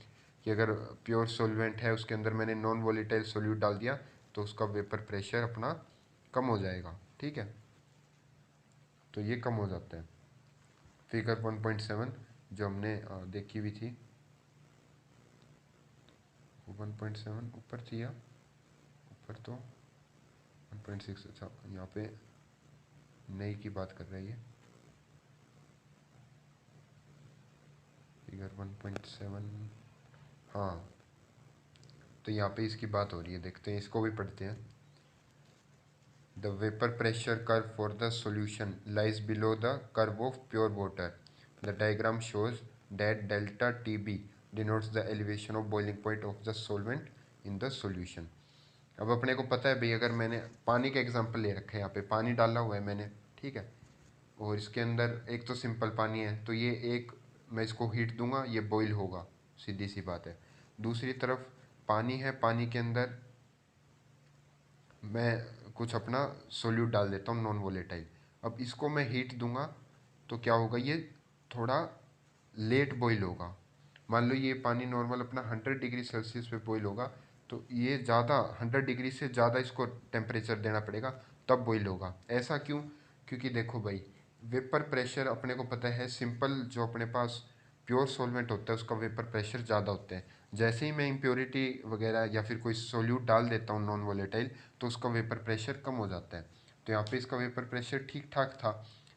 कि अगर प्योर सॉल्वेंट है उसके अंदर मैंने नॉन वोलेटाइल सोल्यूट डाल दिया तो उसका वेपर प्रेशर अपना कम हो जाएगा। ठीक है, तो ये कम हो जाता है। फिगर 1.7 जो हमने देखी हुई थी, 1.7 ऊपर थी या ऊपर, तो 1.6, अच्छा यहाँ पे नई की बात कर रही है, फिगर 1.7। हाँ, तो यहाँ पे इसकी बात हो रही है, देखते हैं, इसको भी पढ़ते हैं। The vapour pressure curve for the solution lies below the curve of pure water. The diagram shows that delta TB denotes the elevation of boiling point of the solvent in the solution. अब अपने को पता है भाई, अगर मैंने पानी का एग्जांपल ले रखा है, यहाँ पे पानी डाला हुआ है मैंने, ठीक है, और इसके अंदर एक तो सिंपल पानी है, तो ये एक, मैं इसको हीट दूंगा, ये बॉईल होगा, सीधी सी बात है। दूसरी तरफ पानी है, पानी के अंदर मैं कुछ अपना सोल्यूट डाल देता हूँ, नॉन वोलेटाइल। अब इसको मैं हीट दूंगा तो क्या होगा, ये थोड़ा लेट बॉईल होगा। मान लो ये पानी नॉर्मल अपना 100 डिग्री सेल्सियस पे बॉईल होगा, तो ये ज़्यादा 100 डिग्री से ज़्यादा इसको टेम्परेचर देना पड़ेगा, तब बॉईल होगा। ऐसा क्यों? क्योंकि देखो भाई, वेपर प्रेशर अपने को पता है, सिंपल जो अपने पास प्योर सॉल्वेंट होता है उसका वेपर प्रेशर ज़्यादा होता है। जैसे ही मैं इम्प्योरिटी वगैरह या फिर कोई सोल्यूट डाल देता हूँ नॉन वोलेटाइल, तो उसका वेपर प्रेशर कम हो जाता है। तो यहाँ पे इसका वेपर प्रेशर ठीक ठाक था,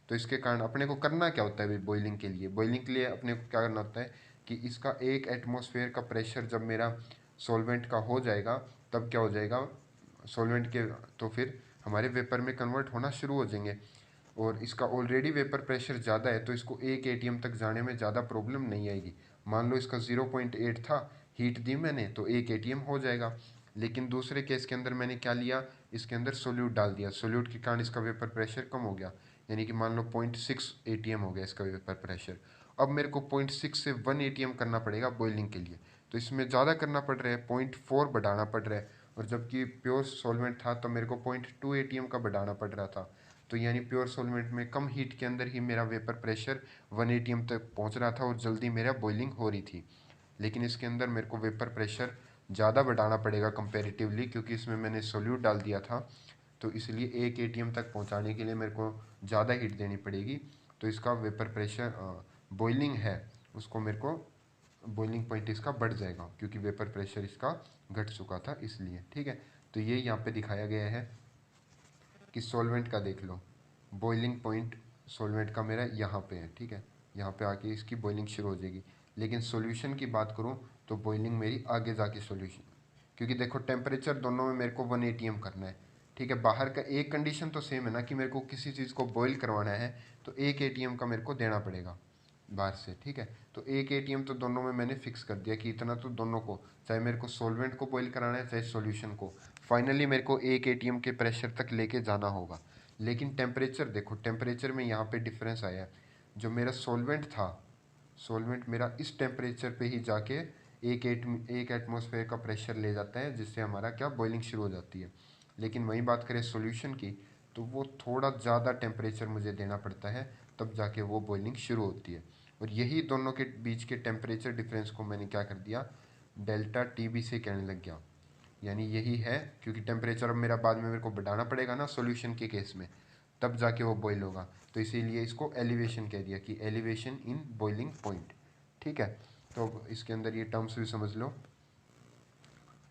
तो इसके कारण अपने को करना क्या होता है भाई, बॉइलिंग के लिए, बॉइलिंग के लिए अपने को क्या करना होता है कि इसका 1 एटमॉस्फेयर का प्रेशर जब मेरा सॉल्वेंट का हो जाएगा, तब क्या हो जाएगा, सॉल्वेंट के, तो फिर हमारे वेपर में कन्वर्ट होना शुरू हो जाएंगे। और इसका ऑलरेडी वेपर प्रेशर ज़्यादा है, तो इसको 1 atm तक जाने में ज़्यादा प्रॉब्लम नहीं आएगी। मान लो इसका 0.8 था, हीट दी मैंने तो 1 atm हो जाएगा। लेकिन दूसरे केस के अंदर मैंने क्या लिया, इसके अंदर सोल्यूट डाल दिया, सोल्यूट के कारण इसका वेपर प्रेशर कम हो गया, यानी कि मान लो 0.6 atm हो गया इसका वेपर प्रेशर। अब मेरे को 0.6 से 1 atm करना पड़ेगा बॉइलिंग के लिए, तो इसमें ज़्यादा करना पड़ रहा है, 0.4 बढ़ाना पड़ रहा है। और जबकि प्योर सॉल्वेंट था तो मेरे को 0.2 atm का बढ़ाना पड़ रहा था। तो यानी प्योर सॉल्वेंट में कम हीट के अंदर ही मेरा वेपर प्रेशर 1 atm तक पहुंच रहा था और जल्दी मेरा बॉइलिंग हो रही थी। लेकिन इसके अंदर मेरे को वेपर प्रेशर ज़्यादा बढ़ाना पड़ेगा कंपेरेटिवली, क्योंकि इसमें मैंने सोल्यूट डाल दिया था, तो इसलिए 1 atm तक पहुंचाने के लिए मेरे को ज़्यादा हीट देनी पड़ेगी। तो इसका वेपर प्रेशर बॉइलिंग है, उसको मेरे को बॉइलिंग पॉइंट इसका बढ़ जाएगा, क्योंकि वेपर प्रेशर इसका घट चुका था इसलिए, ठीक है। तो ये यहाँ पे दिखाया गया है कि सॉल्वेंट का देख लो, बॉइलिंग पॉइंट सॉल्वेंट का मेरा यहाँ पे है, ठीक है, यहाँ पे आके इसकी बॉइलिंग शुरू हो जाएगी। लेकिन सॉल्यूशन की बात करूँ तो बॉइलिंग मेरी आगे जाके सॉल्यूशन, क्योंकि देखो टेम्परेचर दोनों में मेरे को 1 atm करना है, ठीक है। बाहर का एक कंडीशन तो सेम है ना, कि मेरे को किसी चीज़ को बॉईल करवाना है तो 1 atm का मेरे को देना पड़ेगा बाहर से, ठीक है। तो 1 atm तो दोनों में मैंने फिक्स कर दिया कि इतना तो दोनों को, चाहे मेरे को सॉल्वेंट को बॉईल कराना है चाहे सॉल्यूशन को, फाइनली मेरे को 1 atm के प्रेशर तक लेके जाना होगा। लेकिन टेम्परेचर देखो, टेम्परेचर में यहाँ पे डिफरेंस आया है। जो मेरा सॉल्वेंट था, सॉल्वेंट मेरा इस टेम्परेचर पे ही जाके एक एटमॉस्फेयर का प्रेशर ले जाता है, जिससे हमारा क्या, बॉइलिंग शुरू हो जाती है। लेकिन वही बात करें सॉल्यूशन की, तो वो थोड़ा ज़्यादा टेम्परेचर मुझे देना पड़ता है, तब जाके वो बॉइलिंग शुरू होती है। और यही दोनों के बीच के टेम्परेचर डिफरेंस को मैंने क्या कर दिया, डेल्टा टीबी से कहने लग गया। यानी यही है, क्योंकि टेम्परेचर अब मेरा बाद में मेरे को बढ़ाना पड़ेगा ना सॉल्यूशन के केस में, तब जाके वो बॉईल होगा। तो इसीलिए इसको एलिवेशन कह दिया, कि एलिवेशन इन बॉइलिंग पॉइंट, ठीक है। तो अब इसके अंदर ये टर्म्स भी समझ लो।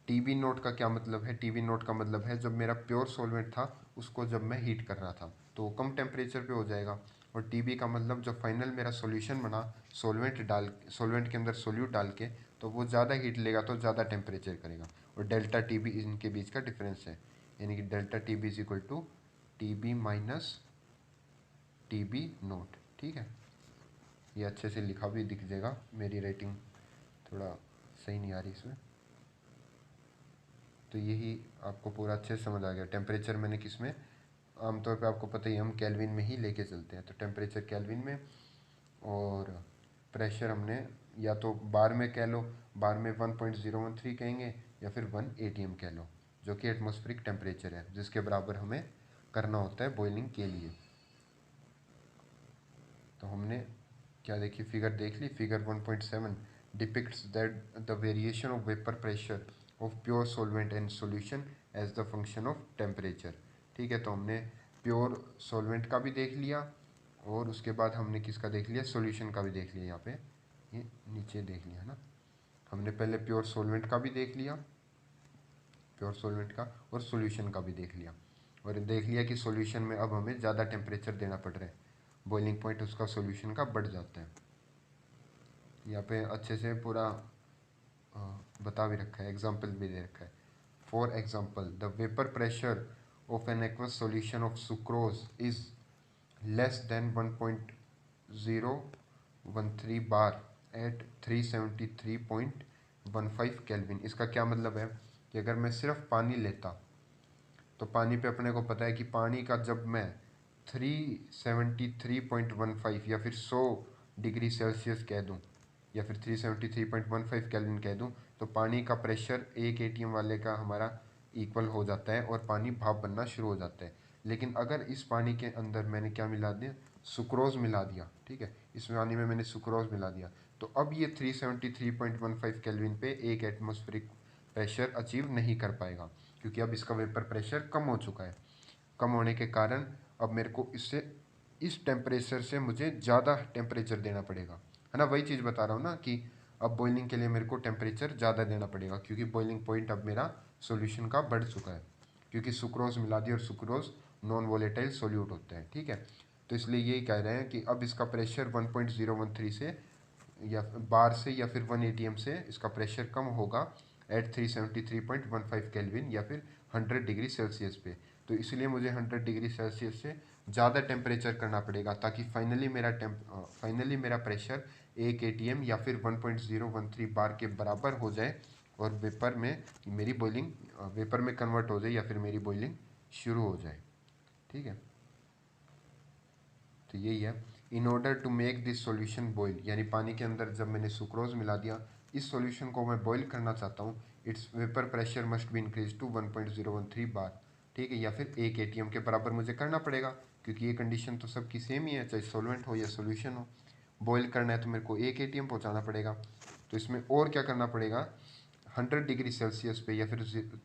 टीबी नोट का क्या मतलब है, टीबी नोट का मतलब है जब मेरा प्योर सॉल्वेंट था उसको जब मैं हीट कर रहा था तो वो कम टेम्परेचर पे हो जाएगा। और टीबी का मतलब जब फाइनल मेरा सॉल्यूशन बना, सॉल्वेंट के अंदर सोल्यूट डाल के, तो वो ज़्यादा हीट लेगा तो ज़्यादा टेम्परेचर करेगा। और डेल्टा टीबी इनके बीच का डिफरेंस है, यानी कि delta T B is equal to T B minus T B naught, ठीक है। ये अच्छे से लिखा भी दिख जाएगा, मेरी राइटिंग थोड़ा सही नहीं आ रही इसमें। तो यही आपको पूरा अच्छे से समझ आ गया। टेम्परेचर मैंने किस में, आमतौर पे आपको पता ही हम केल्विन में ही लेके चलते हैं, तो टेम्परेचर केल्विन में, और प्रेशर हमने या तो बार में कह लो, बार में 1.013 कहेंगे, या फिर 1 atm कह लो, जो कि एटमॉस्फेरिक टेम्परेचर है, जिसके बराबर हमें करना होता है बॉइलिंग के लिए। तो हमने क्या देखी, फिगर देख ली, figure 1.7 depicts that the variation of vapor pressure of pure solvent and solution as the function of temperature, ठीक है। तो हमने प्योर सॉल्वेंट का भी देख लिया, और उसके बाद हमने किसका देख लिया, सॉल्यूशन का भी देख लिया। यहाँ पे ये नीचे देख लिया ना, हमने पहले प्योर सॉल्वेंट का भी देख लिया, प्योर सॉल्वेंट का, और सॉल्यूशन का भी देख लिया। और देख लिया कि सॉल्यूशन में अब हमें ज़्यादा टेम्परेचर देना पड़ रहा है, बॉइलिंग पॉइंट उसका सॉल्यूशन का बढ़ जाता है। यहाँ पे अच्छे से पूरा बता भी रखा है, एग्जाम्पल भी दे रखा है। For example, the vapour pressure of an aqueous solution of sucrose is less than 1.013 bar at 373.15 kelvin. इसका क्या मतलब है कि अगर मैं सिर्फ पानी लेता तो पानी पे अपने को पता है कि पानी का जब मैं 373.15 या फिर 100 डिग्री सेल्सियस कह दूं या फिर 373.15 केल्विन कह दूं तो पानी का प्रेशर एक एटीएम वाले का हमारा इक्वल हो जाता है और पानी भाप बनना शुरू हो जाता है। लेकिन अगर इस पानी के अंदर मैंने क्या मिला दिया, सुक्रोज मिला दिया, ठीक है, इस पानी में मैंने सुक्रोज मिला दिया, तो अब ये 373.15 केल्विन पे एक एटमॉस्फेरिक प्रेशर अचीव नहीं कर पाएगा, क्योंकि अब इसका वेपर प्रेशर कम हो चुका है। कम होने के कारण अब मेरे को इससे इस टेम्परेचर से मुझे ज़्यादा टेम्परेचर देना पड़ेगा, है ना। वही चीज़ बता रहा हूँ ना कि अब बॉइलिंग के लिए मेरे को टेम्परेचर ज़्यादा देना पड़ेगा, क्योंकि बॉइलिंग पॉइंट अब मेरा सॉल्यूशन का बढ़ चुका है, क्योंकि सुक्रोज मिला दिया और सुक्रोज नॉन वोलेटाइल सोल्यूट होता है, ठीक है। तो इसलिए यही कह रहे हैं कि अब इसका प्रेशर 1.013 से या बार से या फिर 1 एटीएम से इसका प्रेशर कम होगा एट 373.15 केल्विन या फिर 100 डिग्री सेल्सियस पे। तो इसलिए मुझे 100 डिग्री सेल्सियस से ज़्यादा टेम्परेचर करना पड़ेगा, ताकि फाइनली मेरा प्रेशर 1 एटीएम या फिर 1.013 बार के बराबर हो जाए और वेपर में मेरी बॉइलिंग वेपर में कन्वर्ट हो जाए या फिर मेरी बॉइलिंग शुरू हो जाए, ठीक है। तो यही है, in order to make this solution boil, यानी पानी के अंदर जब मैंने सुक्रोज मिला दिया, इस सॉल्यूशन को मैं बॉयल करना चाहता हूँ, its vapour pressure must be increase to 1.013 bar, ठीक है, या फिर 1 एटीएम के बराबर मुझे करना पड़ेगा, क्योंकि ये कंडीशन तो सबकी सेम ही है, चाहे सॉल्वेंट हो या सॉल्यूशन हो। बॉयल करना है तो मेरे को 1 एटीएम पहुँचाना पड़ेगा। तो इसमें और क्या करना पड़ेगा, 100 डिग्री सेल्सियस पे या फिर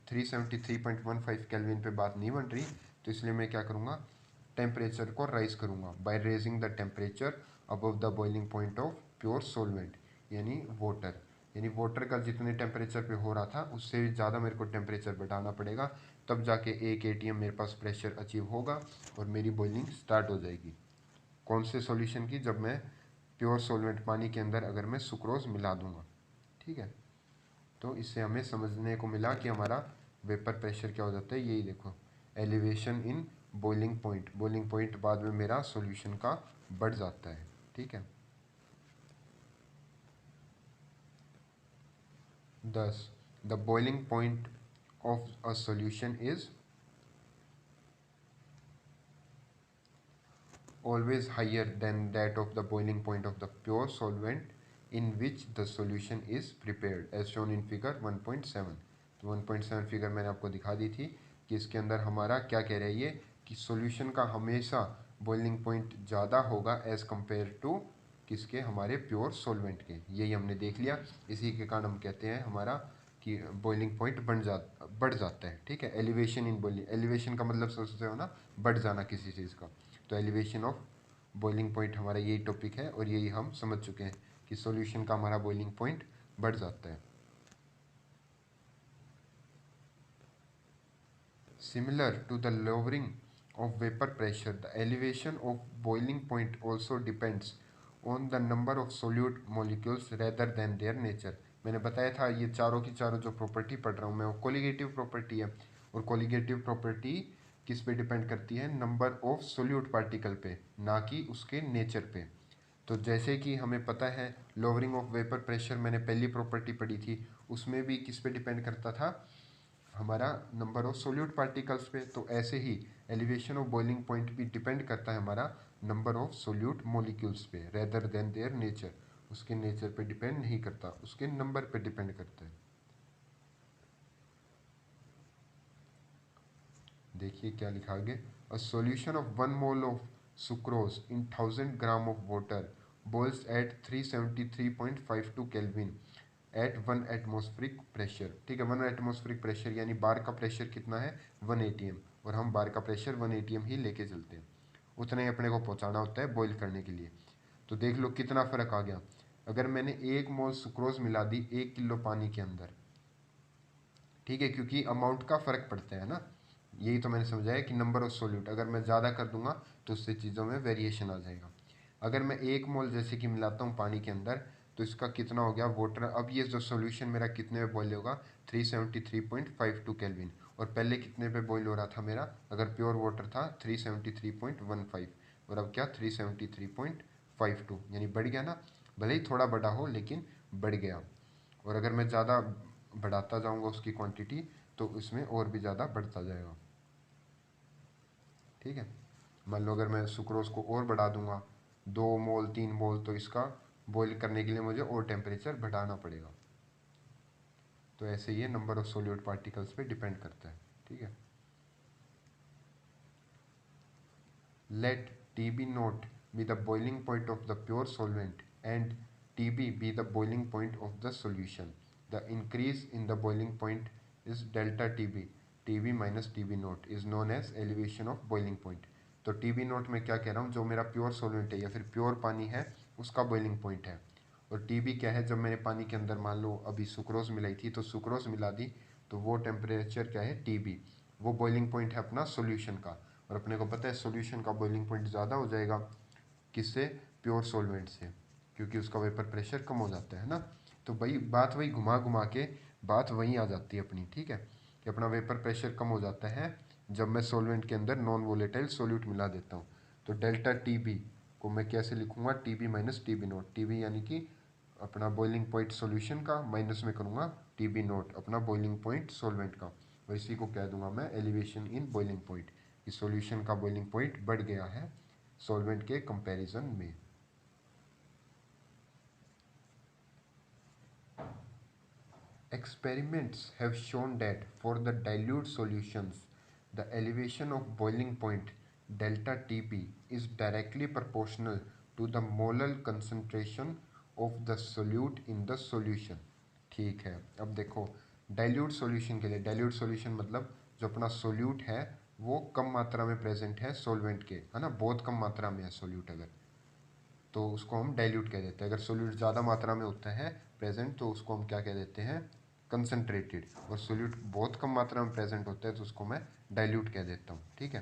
373.15 केल्विन पे बात नहीं बन रही, तो इसलिए मैं क्या करूँगा, टेम्परेचर को राइज करूँगा by raising the temperature above the boiling point of pure solvent, यानी वाटर। यानी वाटर का जितने टेम्परेचर पे हो रहा था उससे भी ज़्यादा मेरे को टेम्परेचर बढ़ाना पड़ेगा, तब जाके 1 एटीएम मेरे पास प्रेशर अचीव होगा और मेरी बॉइलिंग स्टार्ट हो जाएगी। कौन से सॉल्यूशन की, जब मैं प्योर सोलवेंट पानी के अंदर अगर मैं सुक्रोज मिला दूंगा, ठीक है। तो इससे हमें समझने को मिला कि हमारा वेपर प्रेशर क्या हो जाता है, यही देखो, elevation in boiling point. Boiling point बाद में मेरा सॉल्यूशन का बढ़ जाता है, ठीक है। 10. The boiling point of a solution is always higher than that of the boiling point of the pure solvent in which the solution is prepared as shown in figure 1.7। तो 1.7 फिगर मैंने आपको दिखा दी थी कि इसके अंदर हमारा क्या कह रही है कि सॉल्यूशन का हमेशा बॉइलिंग पॉइंट ज़्यादा होगा एज कंपेयर टू किसके, हमारे प्योर सॉल्वेंट के। यही हमने देख लिया, इसी के कारण हम कहते हैं हमारा कि बॉइलिंग पॉइंट बढ़ जाता है, ठीक है। एलिवेशन इन बॉइलिंग, एलिवेशन का मतलब सोचते हो ना, बढ़ जाना किसी चीज़ का, तो एलिवेशन ऑफ बॉइलिंग पॉइंट हमारा यही टॉपिक है और यही हम समझ चुके हैं कि सॉल्यूशन का हमारा बॉइलिंग पॉइंट बढ़ जाता है। Similar to the lowering of vapour pressure, the elevation of boiling point also depends on the number of solute molecules rather than their nature. मैंने बताया था ये चारों की चारों जो प्रॉपर्टी पढ़ रहा हूँ मैं, वो कोलिगेटिव प्रॉपर्टी है, और कोलिगेटिव प्रॉपर्टी किस पे डिपेंड करती है, नंबर ऑफ सोल्यूट पार्टिकल पे, ना कि उसके नेचर पे। तो जैसे कि हमें पता है लोअरिंग ऑफ वेपर प्रेशर, मैंने पहली प्रॉपर्टी पढ़ी थी, उसमें भी किस पे डिपेंड करता था, हमारा नंबर ऑफ सोल्यूट पार्टिकल्स पे। तो ऐसे ही एलिवेशन ऑफ बॉइलिंग पॉइंट भी डिपेंड करता है हमारा नंबर ऑफ सोल्यूट मॉलिक्यूल्स पे रेदर देन देयर नेचर। उसके नेचर पे डिपेंड नहीं करता, उसके नंबर पे डिपेंड करता है। देखिए क्या लिखा आगे, a solution of 1 mole of sucrose in 1000 gram of water boils at 373.52 kelvin at 1 atmospheric pressure, ठीक है। 1 एटमॉस्फेरिक प्रेशर यानी बार का प्रेशर कितना है, 1 एटीएम, और हम बार का प्रेशर 1 एटीएम ही लेके चलते हैं, उतना ही अपने को पहुंचाना होता है बॉईल करने के लिए। तो देख लो कितना फ़र्क आ गया। अगर मैंने 1 मोल सुक्रोज मिला दी 1 किलो पानी के अंदर, ठीक है, क्योंकि अमाउंट का फ़र्क पड़ता है ना, यही तो मैंने समझाया कि नंबर ऑफ सोल्यूट, अगर मैं ज़्यादा कर दूंगा तो उससे चीज़ों में वेरिएशन आ जाएगा। अगर मैं 1 मोल जैसे कि मिलाता हूँ पानी के अंदर, तो इसका कितना हो गया वाटर। अब ये जो सोल्यूशन मेरा कितने में बॉयल होगा, 373.52 केल्विन। और पहले कितने पे बॉयल हो रहा था मेरा, अगर प्योर वाटर था 373.15, और अब क्या 373.52, यानी बढ़ गया ना। भले ही थोड़ा बड़ा हो लेकिन बढ़ गया। और अगर मैं ज़्यादा बढ़ाता जाऊँगा उसकी क्वांटिटी, तो उसमें और भी ज़्यादा बढ़ता जाएगा। ठीक है, मान लो अगर मैं सुक्रोज को और बढ़ा दूंगा 2 मोल 3 मोल, तो इसका बॉईल करने के लिए मुझे और टेम्परेचर बढ़ाना पड़ेगा। तो ऐसे ये नंबर ऑफ सोल्यूट पार्टिकल्स पे डिपेंड करता है। ठीक है, let T B naught be the boiling point of the pure solvent and T B the boiling point of the solution. The increase in the boiling point is delta T B minus T B naught is known as elevation of boiling point. तो T B naught में क्या कह रहा हूँ, जो मेरा pure solvent है या फिर प्योर पानी है उसका बॉइलिंग पॉइंट है। और टी बी क्या है, जब मैंने पानी के अंदर मान लो अभी सुक्रोज मिलाई थी तो सुक्रोज मिला दी, तो वो टेम्परेचर क्या है टी बी, वो बॉइलिंग पॉइंट है अपना सॉल्यूशन का। और अपने को पता है सॉल्यूशन का बॉइलिंग पॉइंट ज़्यादा हो जाएगा किससे, प्योर सॉल्वेंट से, क्योंकि उसका वेपर प्रेशर कम हो जाता है ना। तो भाई बात वही घुमा घुमा के बात वहीं आ जाती है अपनी। ठीक है, कि अपना वेपर प्रेशर कम हो जाता है जब मैं सॉल्वेंट के अंदर नॉन वोलेटाइल सोल्यूट मिला देता हूँ। तो डेल्टा टी बी को मैं कैसे लिखूंगा, T B minus T B naught. T B यानी कि अपना बॉइलिंग पॉइंट सॉल्यूशन का, माइनस में करूँगा टी बी नोट अपना बॉइलिंग पॉइंट सॉल्वेंट का। और इसी को कह दूंगा मैं एलिवेशन इन बॉइलिंग पॉइंट, कि सॉल्यूशन का बॉइलिंग पॉइंट बढ़ गया है सॉल्वेंट के कंपैरिजन में। Experiments have shown that for the dilute solutions, the elevation of boiling point delta Tb is directly proportional to the molar concentration of the solute in the solution। ठीक है, अब देखो dilute solution के लिए, dilute solution मतलब जो अपना solute है वो कम मात्रा में प्रेजेंट है सॉल्वेंट के, है ना, बहुत कम मात्रा में है सोल्यूट अगर, तो उसको हम डाइल्यूट कह देते हैं। अगर सोल्यूट ज़्यादा मात्रा में होता है प्रेजेंट तो उसको हम क्या कह देते हैं, कंसनट्रेटेड। और सोल्यूट बहुत कम मात्रा में प्रेजेंट होता है तो उसको मैं डाइल्यूट कह देता हूँ। ठीक है,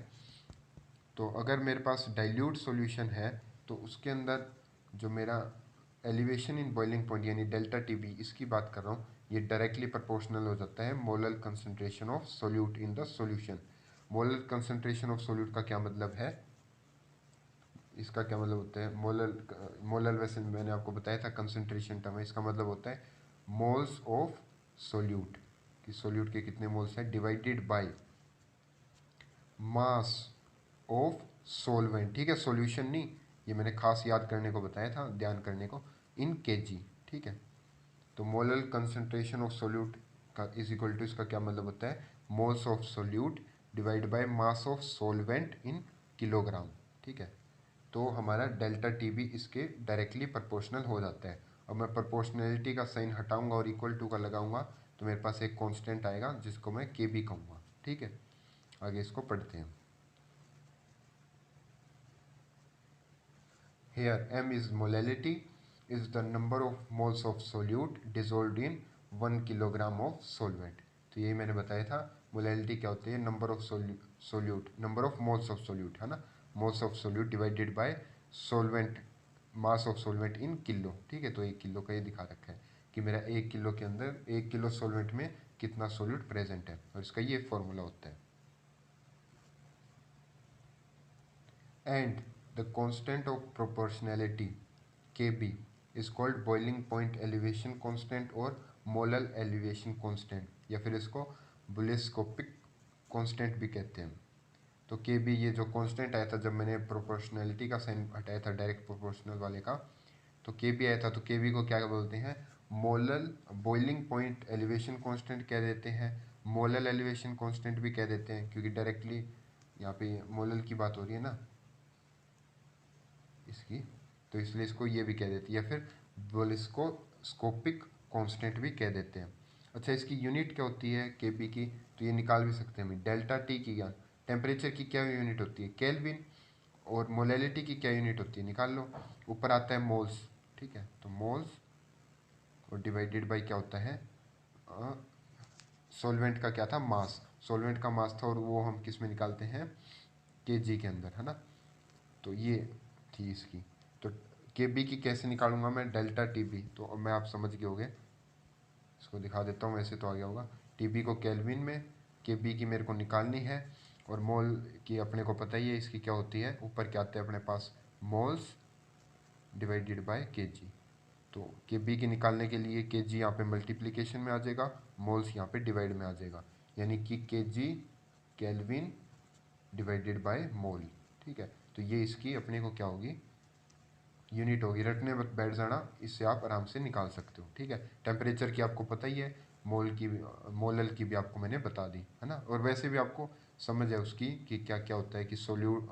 तो अगर मेरे पास डाइल्यूट सॉल्यूशन है तो उसके अंदर जो मेरा एलिवेशन इन बॉइलिंग पॉइंट यानी डेल्टा टी बी, इसकी बात कर रहा हूँ, ये डायरेक्टली प्रोपोर्शनल हो जाता है molar concentration of solute in the solution. Molar concentration of solute का क्या मतलब है, इसका क्या मतलब होता है, मोलर, मोलर वैसे मैंने आपको बताया था कंसंट्रेशन टर्म है, इसका मतलब होता है मोल्स ऑफ सोल्यूट, कि सोल्यूट के कितने मोल्स हैं, divided by mass of solvent. ठीक है, सॉल्यूशन नहीं, ये मैंने खास याद करने को बताया था, ध्यान करने को, इन केजी। ठीक है, तो मोलर कंसंट्रेशन ऑफ सोल्यूट का इज इक्वल टू, इसका क्या मतलब होता है, moles of solute divide by mass of solvent in kilogram. ठीक है, तो हमारा डेल्टा टी भी इसके डायरेक्टली प्रोपोर्शनल हो जाता है। अब मैं प्रोपोर्शनैलिटी का साइन हटाऊंगा और इक्वल टू का लगाऊंगा तो मेरे पास एक कांस्टेंट आएगा जिसको मैं के बी कहूँगा। ठीक है, आगे इसको पढ़ते हैं। Here m is molality is the number of moles of solute dissolve in 1 kilogram of solvent. तो यही मैंने बताया था, मोलैलिटी क्या होती है, number of solute, number of moles of solute, है ना, moles of solute divided by solvent, mass of solvent in kilo. ठीक है, तो 1 किलो का ये दिखा रखा है कि मेरा 1 किलो के अंदर 1 किलो सोलवेंट में कितना सोल्यूट प्रेजेंट है, और इसका ये फॉर्मूला होता है। And the constant of proportionality Kb is called boiling point elevation constant और molar elevation constant, या फिर इसको बुलिस्कोपिक कांस्टेंट भी कहते हैं। तो Kb ये जो कांस्टेंट आया था जब मैंने प्रोपोर्शनैलिटी का साइन हटाया था डायरेक्ट प्रोपोर्शनल वाले का, तो Kb आया था, तो Kb को क्या बोलते हैं, molar boiling point elevation constant कह देते हैं, मोलर एलिवेशन कांस्टेंट भी कह देते हैं, क्योंकि डायरेक्टली यहाँ पे मोलर की बात हो रही है ना इसकी, तो इसलिए इसको ये भी कह देती है, या फिर बोलिस्कोस्कोपिक कांस्टेंट भी कह देते हैं। अच्छा, इसकी यूनिट क्या होती है केबी की, तो ये निकाल भी सकते हैं हम। डेल्टा टी की क्या, टेम्परेचर की क्या यूनिट होती है, केल्विन, और मोलैलिटी की क्या यूनिट होती है, निकाल लो, ऊपर आता है मोल्स। ठीक है, तो मोल्स और डिवाइडेड बाई क्या होता है, सॉल्वेंट का क्या था, मास। सॉल्वेंट का मास था और वो हम किस में निकालते हैं, केजी के अंदर, है ना। तो ये थी इसकी। तो केबी की कैसे निकालूंगा मैं, डेल्टा टीबी। तो अब मैं आप समझ गए होंगे, इसको दिखा देता हूँ, वैसे तो आ गया होगा। टीबी को केल्विन में, केबी की मेरे को निकालनी है, और मोल की अपने को पता ही है इसकी क्या होती है, ऊपर क्या आते हैं अपने पास, मोल्स डिवाइडेड बाय केजी। तो के बी की निकालने के लिए के जी यहाँ पे मल्टीप्लीकेशन में आ जाएगा, मोल्स यहाँ पे डिवाइड में आ जाएगा, यानी कि के जी केल्विन डिवाइडेड बाय मोल। ठीक है, तो ये इसकी अपने को क्या होगी, यूनिट होगी। रटने मत बैठ जाना, इससे आप आराम से निकाल सकते हो। ठीक है, टेम्परेचर की आपको पता ही है, मोल की, मोलल की भी आपको मैंने बता दी, है ना। और वैसे भी आपको समझ है उसकी कि क्या क्या होता है, कि सोल्यूट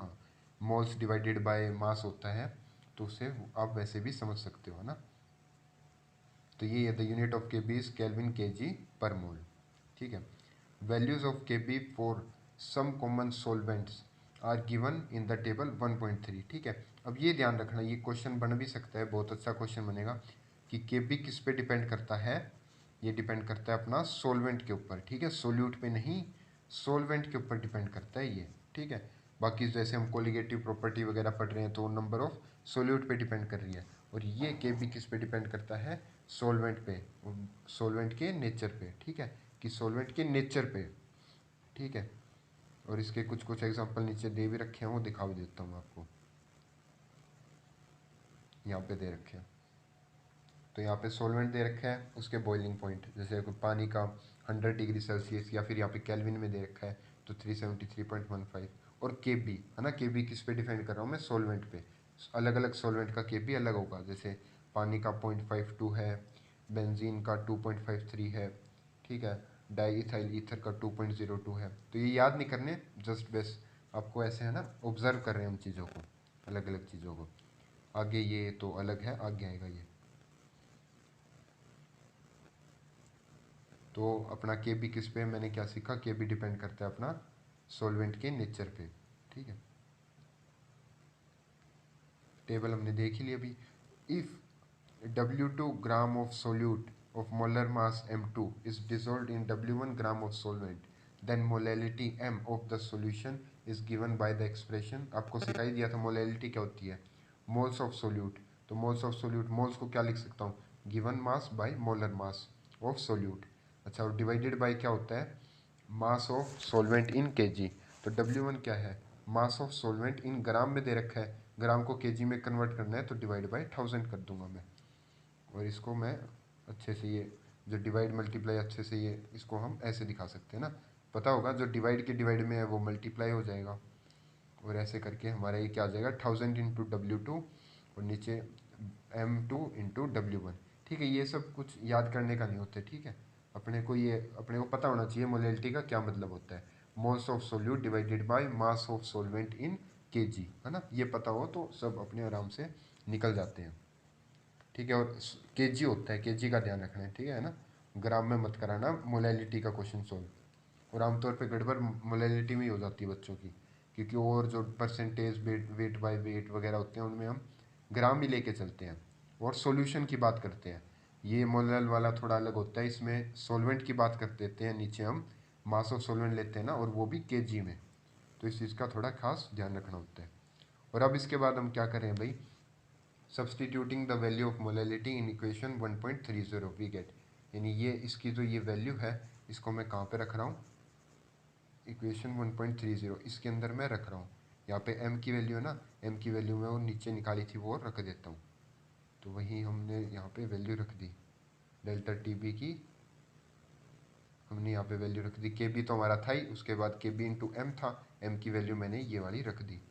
मोल्स डिवाइडेड बाय मास होता है, तो उससे आप वैसे भी समझ सकते हो, है ना। तो ये है the unit of K B is kelvin K G per mole. ठीक है, values of K B for some common solvents are given in the table 1.3। ठीक है, अब ये ध्यान रखना, ये क्वेश्चन बन भी सकता है, बहुत अच्छा क्वेश्चन बनेगा, कि के बी किस पे डिपेंड करता है, ये डिपेंड करता है अपना सॉल्वेंट के ऊपर। ठीक है, सोल्यूट पे नहीं, सॉल्वेंट के ऊपर डिपेंड करता है ये। ठीक है, बाकी जैसे हम कोलिगेटिव प्रॉपर्टी वगैरह पढ़ रहे हैं तो नंबर ऑफ सोल्यूट पे डिपेंड कर रही है, और ये के बी किस पे डिपेंड करता है, सॉल्वेंट पे, सॉल्वेंट के नेचर पे। ठीक है, कि सॉल्वेंट के नेचर पे। ठीक है, और इसके कुछ कुछ एग्जांपल नीचे दे भी रखे हैं, वो दिखा भी देता हूँ आपको, यहाँ पे दे रखे हैं। तो यहाँ पे सॉल्वेंट दे रखा है, उसके बॉइलिंग पॉइंट, जैसे कोई पानी का 100 डिग्री सेल्सियस, या फिर यहाँ पे केल्विन में दे रखा है तो 373.15। और के बी, है ना, के बी किस पे डिपेंड कर रहा हूँ मैं, सॉल्वेंट पे। अलग अलग सॉल्वेंट का के बी अलग होगा, जैसे पानी का 0.52 है, बेंजीन का 2.53 है, ठीक है, डाई इथाइल ईथर का 2.02 है। तो ये याद नहीं करने, जस्ट बेस आपको ऐसे, है ना, ऑब्जर्व कर रहे हैं हम चीज़ों को, अलग अलग चीज़ों को। आगे ये तो अलग है, आगे आएगा ये। तो अपना के बी किस पे, मैंने क्या सीखा, के बी डिपेंड करता है अपना सॉल्वेंट के नेचर पे। ठीक है, टेबल हमने देख ही लिया अभी। If W2 gram of solute of molar mass M2 is dissolved in W1 gram of solvent, then molality M of the solution is given by the expression। आपको सिखाई दिया था मोलैलिटी क्या होती है, मोल्स ऑफ सोल्यूट। तो moles of solute, moles को क्या लिख सकता हूँ, given mass by molar mass of solute. अच्छा, और डिवाइडेड बाय क्या होता है, मास ऑफ सॉल्वेंट इन केजी। तो W1 क्या है, मास ऑफ सॉल्वेंट इन ग्राम में दे रखा है, ग्राम को केजी में कन्वर्ट करना है तो डिवाइड बाय 1000 कर दूंगा मैं। और इसको मैं अच्छे से, ये जो डिवाइड मल्टीप्लाई अच्छे से, ये इसको हम ऐसे दिखा सकते हैं ना, पता होगा जो डिवाइड के डिवाइड में है वो मल्टीप्लाई हो जाएगा, और ऐसे करके हमारा ये क्या आ जाएगा, 1000 इंटू W2, और नीचे M2 इंटू W1। ठीक है, ये सब कुछ याद करने का नहीं होता है। ठीक है, अपने को ये, अपने को पता होना चाहिए मोलैलिटी का क्या मतलब होता है, moles of solute divided by mass of solvent in KG, है ना। ये पता हो तो सब अपने आराम से निकल जाते हैं। ठीक है, और केजी होता है, केजी का ध्यान रखना है, ठीक है ना, ग्राम में मत कराना मोलैलिटी का क्वेश्चन सोल्व। और आमतौर पे गड़बड़ मोलैलिटी में ही हो जाती है बच्चों की, क्योंकि और जो परसेंटेज, वेट बाय वेट वगैरह होते हैं उनमें हम ग्राम ही लेके चलते हैं, और सॉल्यूशन की बात करते हैं। ये मोलल वाला थोड़ा अलग होता है, इसमें सॉल्वेंट की बात कर देते हैं, नीचे हम मास ऑफ सॉल्वेंट लेते हैं ना, और वो भी केजी में। तो इस चीज़ का थोड़ा खास ध्यान रखना होता है। और अब इसके बाद हम क्या करें भाई, substituting the value of molality in equation 1.30 we get, यानी ये इसकी जो ये वैल्यू है, इसको मैं कहाँ पे रख रहा हूँ, इक्वेशन 1.30 इसके अंदर मैं रख रहा हूँ। यहाँ पे m की वैल्यू है ना, m की वैल्यू मैं वो नीचे निकाली थी वो रख देता हूँ। तो वही हमने यहाँ पे वैल्यू रख दी, डेल्टा टी बी की हमने यहाँ पे वैल्यू रख दी। के बी तो हमारा था ही, उसके बाद के बी इंटू एम था, m की वैल्यू मैंने ये वाली रख दी।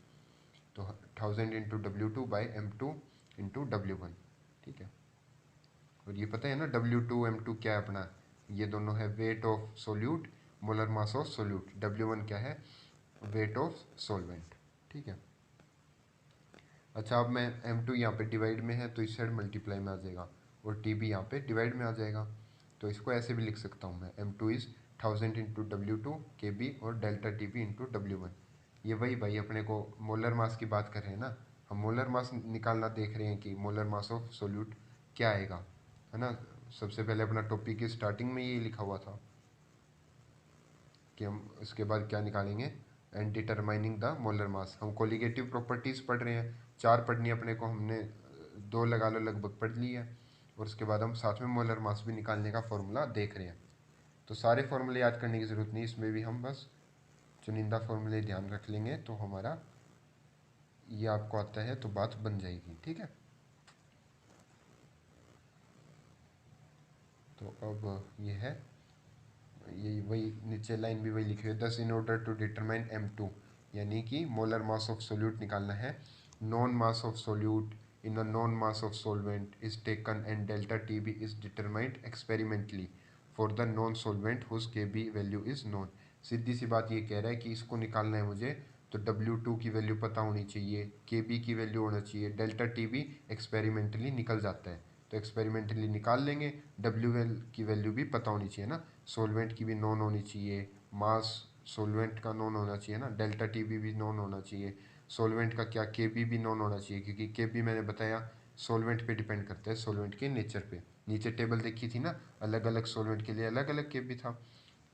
तो 1000 into W2 by M2 into W1। ठीक है, और ये पता है ना W2 M2 क्या है अपना, ये दोनों है weight of solute, molar mass of solute. W1 क्या है, वेट ऑफ सॉल्वेंट। ठीक है, अच्छा अब मैं M2 यहाँ पे डिवाइड में है तो इस साइड मल्टीप्लाई में आ जाएगा, और TB यहाँ पे डिवाइड में आ जाएगा। तो इसको ऐसे भी लिख सकता हूँ मैं, M2 is 1000 into W2 KB और डेल्टा TB इंटू W1। ये वही भाई अपने को मोलर मास की बात कर रहे हैं ना, हम मोलर मास निकालना देख रहे हैं कि मोलर मास ऑफ सोल्यूट क्या आएगा, है ना। सबसे पहले अपना टॉपिक की स्टार्टिंग में ये लिखा हुआ था कि हम उसके बाद क्या निकालेंगे, and determining the molar mass. हम कोलिगेटिव प्रॉपर्टीज़ पढ़ रहे हैं, 4 पढ़नी है अपने को, हमने 2 लगा लो लगभग पढ़ ली है, और उसके बाद हम साथ में मोलर मास भी निकालने का फॉर्मूला देख रहे हैं। तो सारे फॉर्मूले याद करने की ज़रूरत नहीं, इसमें भी हम बस चुनिंदा फॉर्मूले ध्यान रख लेंगे तो हमारा ये आपको आता है तो बात बन जाएगी। ठीक है, तो अब ये है, ये वही नीचे लाइन भी वही लिखी हुई है, दस इन ऑर्डर टू डिटरमाइन M2 यानी कि मोलर मास ऑफ सोल्यूट निकालना है, known mass of solute in a known mass of solvent is taken and delta TB is determined experimentally for the known solvent whose KB value is known. सीधी सी बात ये कह रहा है कि इसको निकालना है मुझे, तो W2 की वैल्यू पता होनी चाहिए, KB की वैल्यू होना चाहिए, डेल्टा TB एक्सपेरिमेंटली निकल जाता है तो एक्सपेरिमेंटली निकाल लेंगे, WL की वैल्यू भी पता होनी चाहिए ना, सॉल्वेंट की भी नॉन होनी चाहिए, मास सॉल्वेंट का नॉन होना चाहिए ना, डेल्टा TB भी नॉन होना चाहिए, सॉल्वेंट का क्या KB भी नॉन होना चाहिए, क्योंकि KB मैंने बताया सॉल्वेंट पे डिपेंड करता है, सॉल्वेंट के नेचर पे। नीचे टेबल देखी थी ना, अलग अलग सॉल्वेंट के लिए अलग अलग KB था,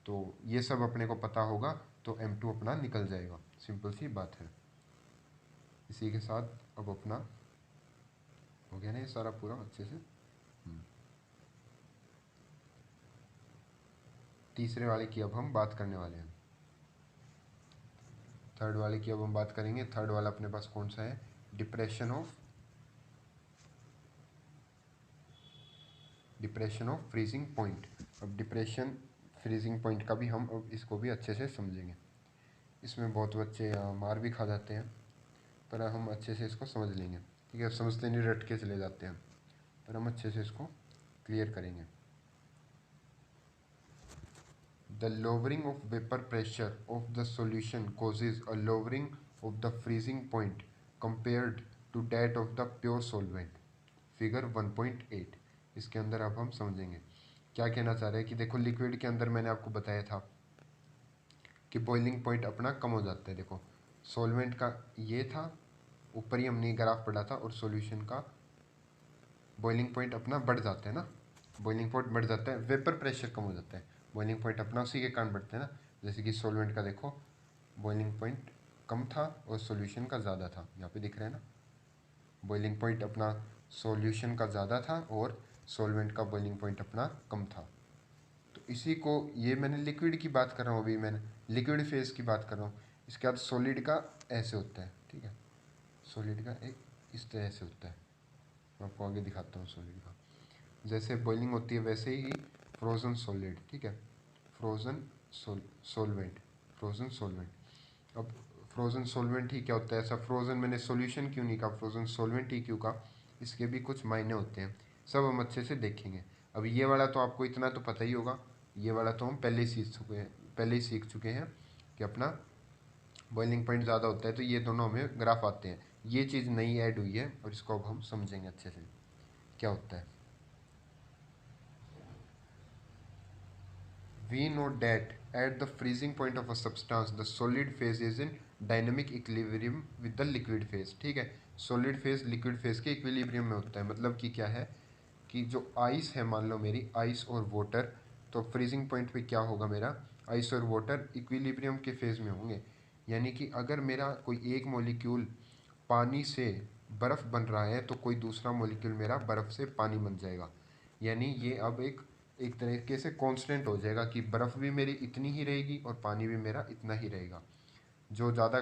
तो ये सब अपने को पता होगा तो M2 अपना निकल जाएगा, सिंपल सी बात है। इसी के साथ अब अपना हो गया ना ये सारा पूरा अच्छे से। तीसरे वाले की अब हम बात करने वाले हैं, थर्ड वाले की अब हम बात करेंगे। थर्ड वाला अपने पास कौन सा है, डिप्रेशन ऑफ फ्रीजिंग पॉइंट। अब डिप्रेशन फ्रीजिंग पॉइंट का भी हम अब इसको भी अच्छे से समझेंगे। इसमें बहुत बच्चे मार भी खा जाते हैं, पर हम अच्छे से इसको समझ लेंगे। ठीक है, समझते नहीं रट के चले जाते हैं, पर हम अच्छे से इसको क्लियर करेंगे। The lowering of vapor pressure of the solution causes a lowering of the freezing point compared to that of the pure solvent. Figure 1.8। इसके अंदर अब हम समझेंगे क्या कहना चाह रहे हैं कि देखो लिक्विड के अंदर मैंने आपको बताया था कि बॉइलिंग पॉइंट अपना कम हो जाता है। देखो सॉल्वेंट का ये था, ऊपर ही हमने ग्राफ पढ़ा था, और सॉल्यूशन का बॉइलिंग पॉइंट अपना बढ़ जाता है ना, बॉइलिंग पॉइंट बढ़ जाता है, वेपर प्रेशर कम हो जाता है, बॉइलिंग पॉइंट अपना उसी के कारण बढ़ता है ना। जैसे कि सॉल्वेंट का देखो बॉइलिंग पॉइंट कम था और सॉल्यूशन का ज़्यादा था, यहाँ पे दिख रहा है ना, बॉइलिंग पॉइंट अपना सॉल्यूशन का ज़्यादा था और सॉल्वेंट का बॉइलिंग पॉइंट अपना कम था। तो इसी को, ये मैंने लिक्विड की बात कर रहा हूँ, अभी मैंने लिक्विड फेज की बात कर रहा हूँ। इसके बाद सॉलिड का ऐसे होता है, ठीक है, सॉलिड का एक इस तरह से होता है, मैं आपको आगे दिखाता हूँ सॉलिड का। जैसे बॉइलिंग होती है वैसे ही फ्रोज़न सॉलिड, ठीक है, फ्रोज़न सॉल्वेंट, फ्रोज़न सॉल्वेंट। अब फ्रोज़न सॉल्वेंट ही क्या होता है, ऐसा फ्रोज़न मैंने सॉल्यूशन क्यों नहीं कहा, फ्रोज़न सॉल्वेंट ही क्यों कहा, इसके भी कुछ मायने होते हैं, सब हम अच्छे से देखेंगे। अब ये वाला तो आपको इतना तो पता ही होगा, ये वाला तो हम पहले ही सीख चुके हैं कि अपना बॉइलिंग पॉइंट ज़्यादा होता है तो ये दोनों हमें ग्राफ आते हैं। ये चीज़ नई ऐड हुई है और इसको अब हम समझेंगे अच्छे से क्या होता है। We know that at the freezing point of a substance, the solid phase is in dynamic equilibrium with the liquid phase। ठीक है, solid phase liquid phase के equilibrium में होता है। मतलब कि क्या है कि जो आइस है, मान लो मेरी आइस और वाटर, तो फ्रीजिंग पॉइंट पे क्या होगा, मेरा आइस और वाटर इक्विलिब्रियम के फेज में होंगे। यानी कि अगर मेरा कोई एक मॉलिक्यूल पानी से बर्फ़ बन रहा है तो कोई दूसरा मॉलिक्यूल मेरा बर्फ़ से पानी बन जाएगा। यानी ये अब एक एक तरीके से कांस्टेंट हो जाएगा कि बर्फ़ भी मेरी इतनी ही रहेगी और पानी भी मेरा इतना ही रहेगा। जो ज़्यादा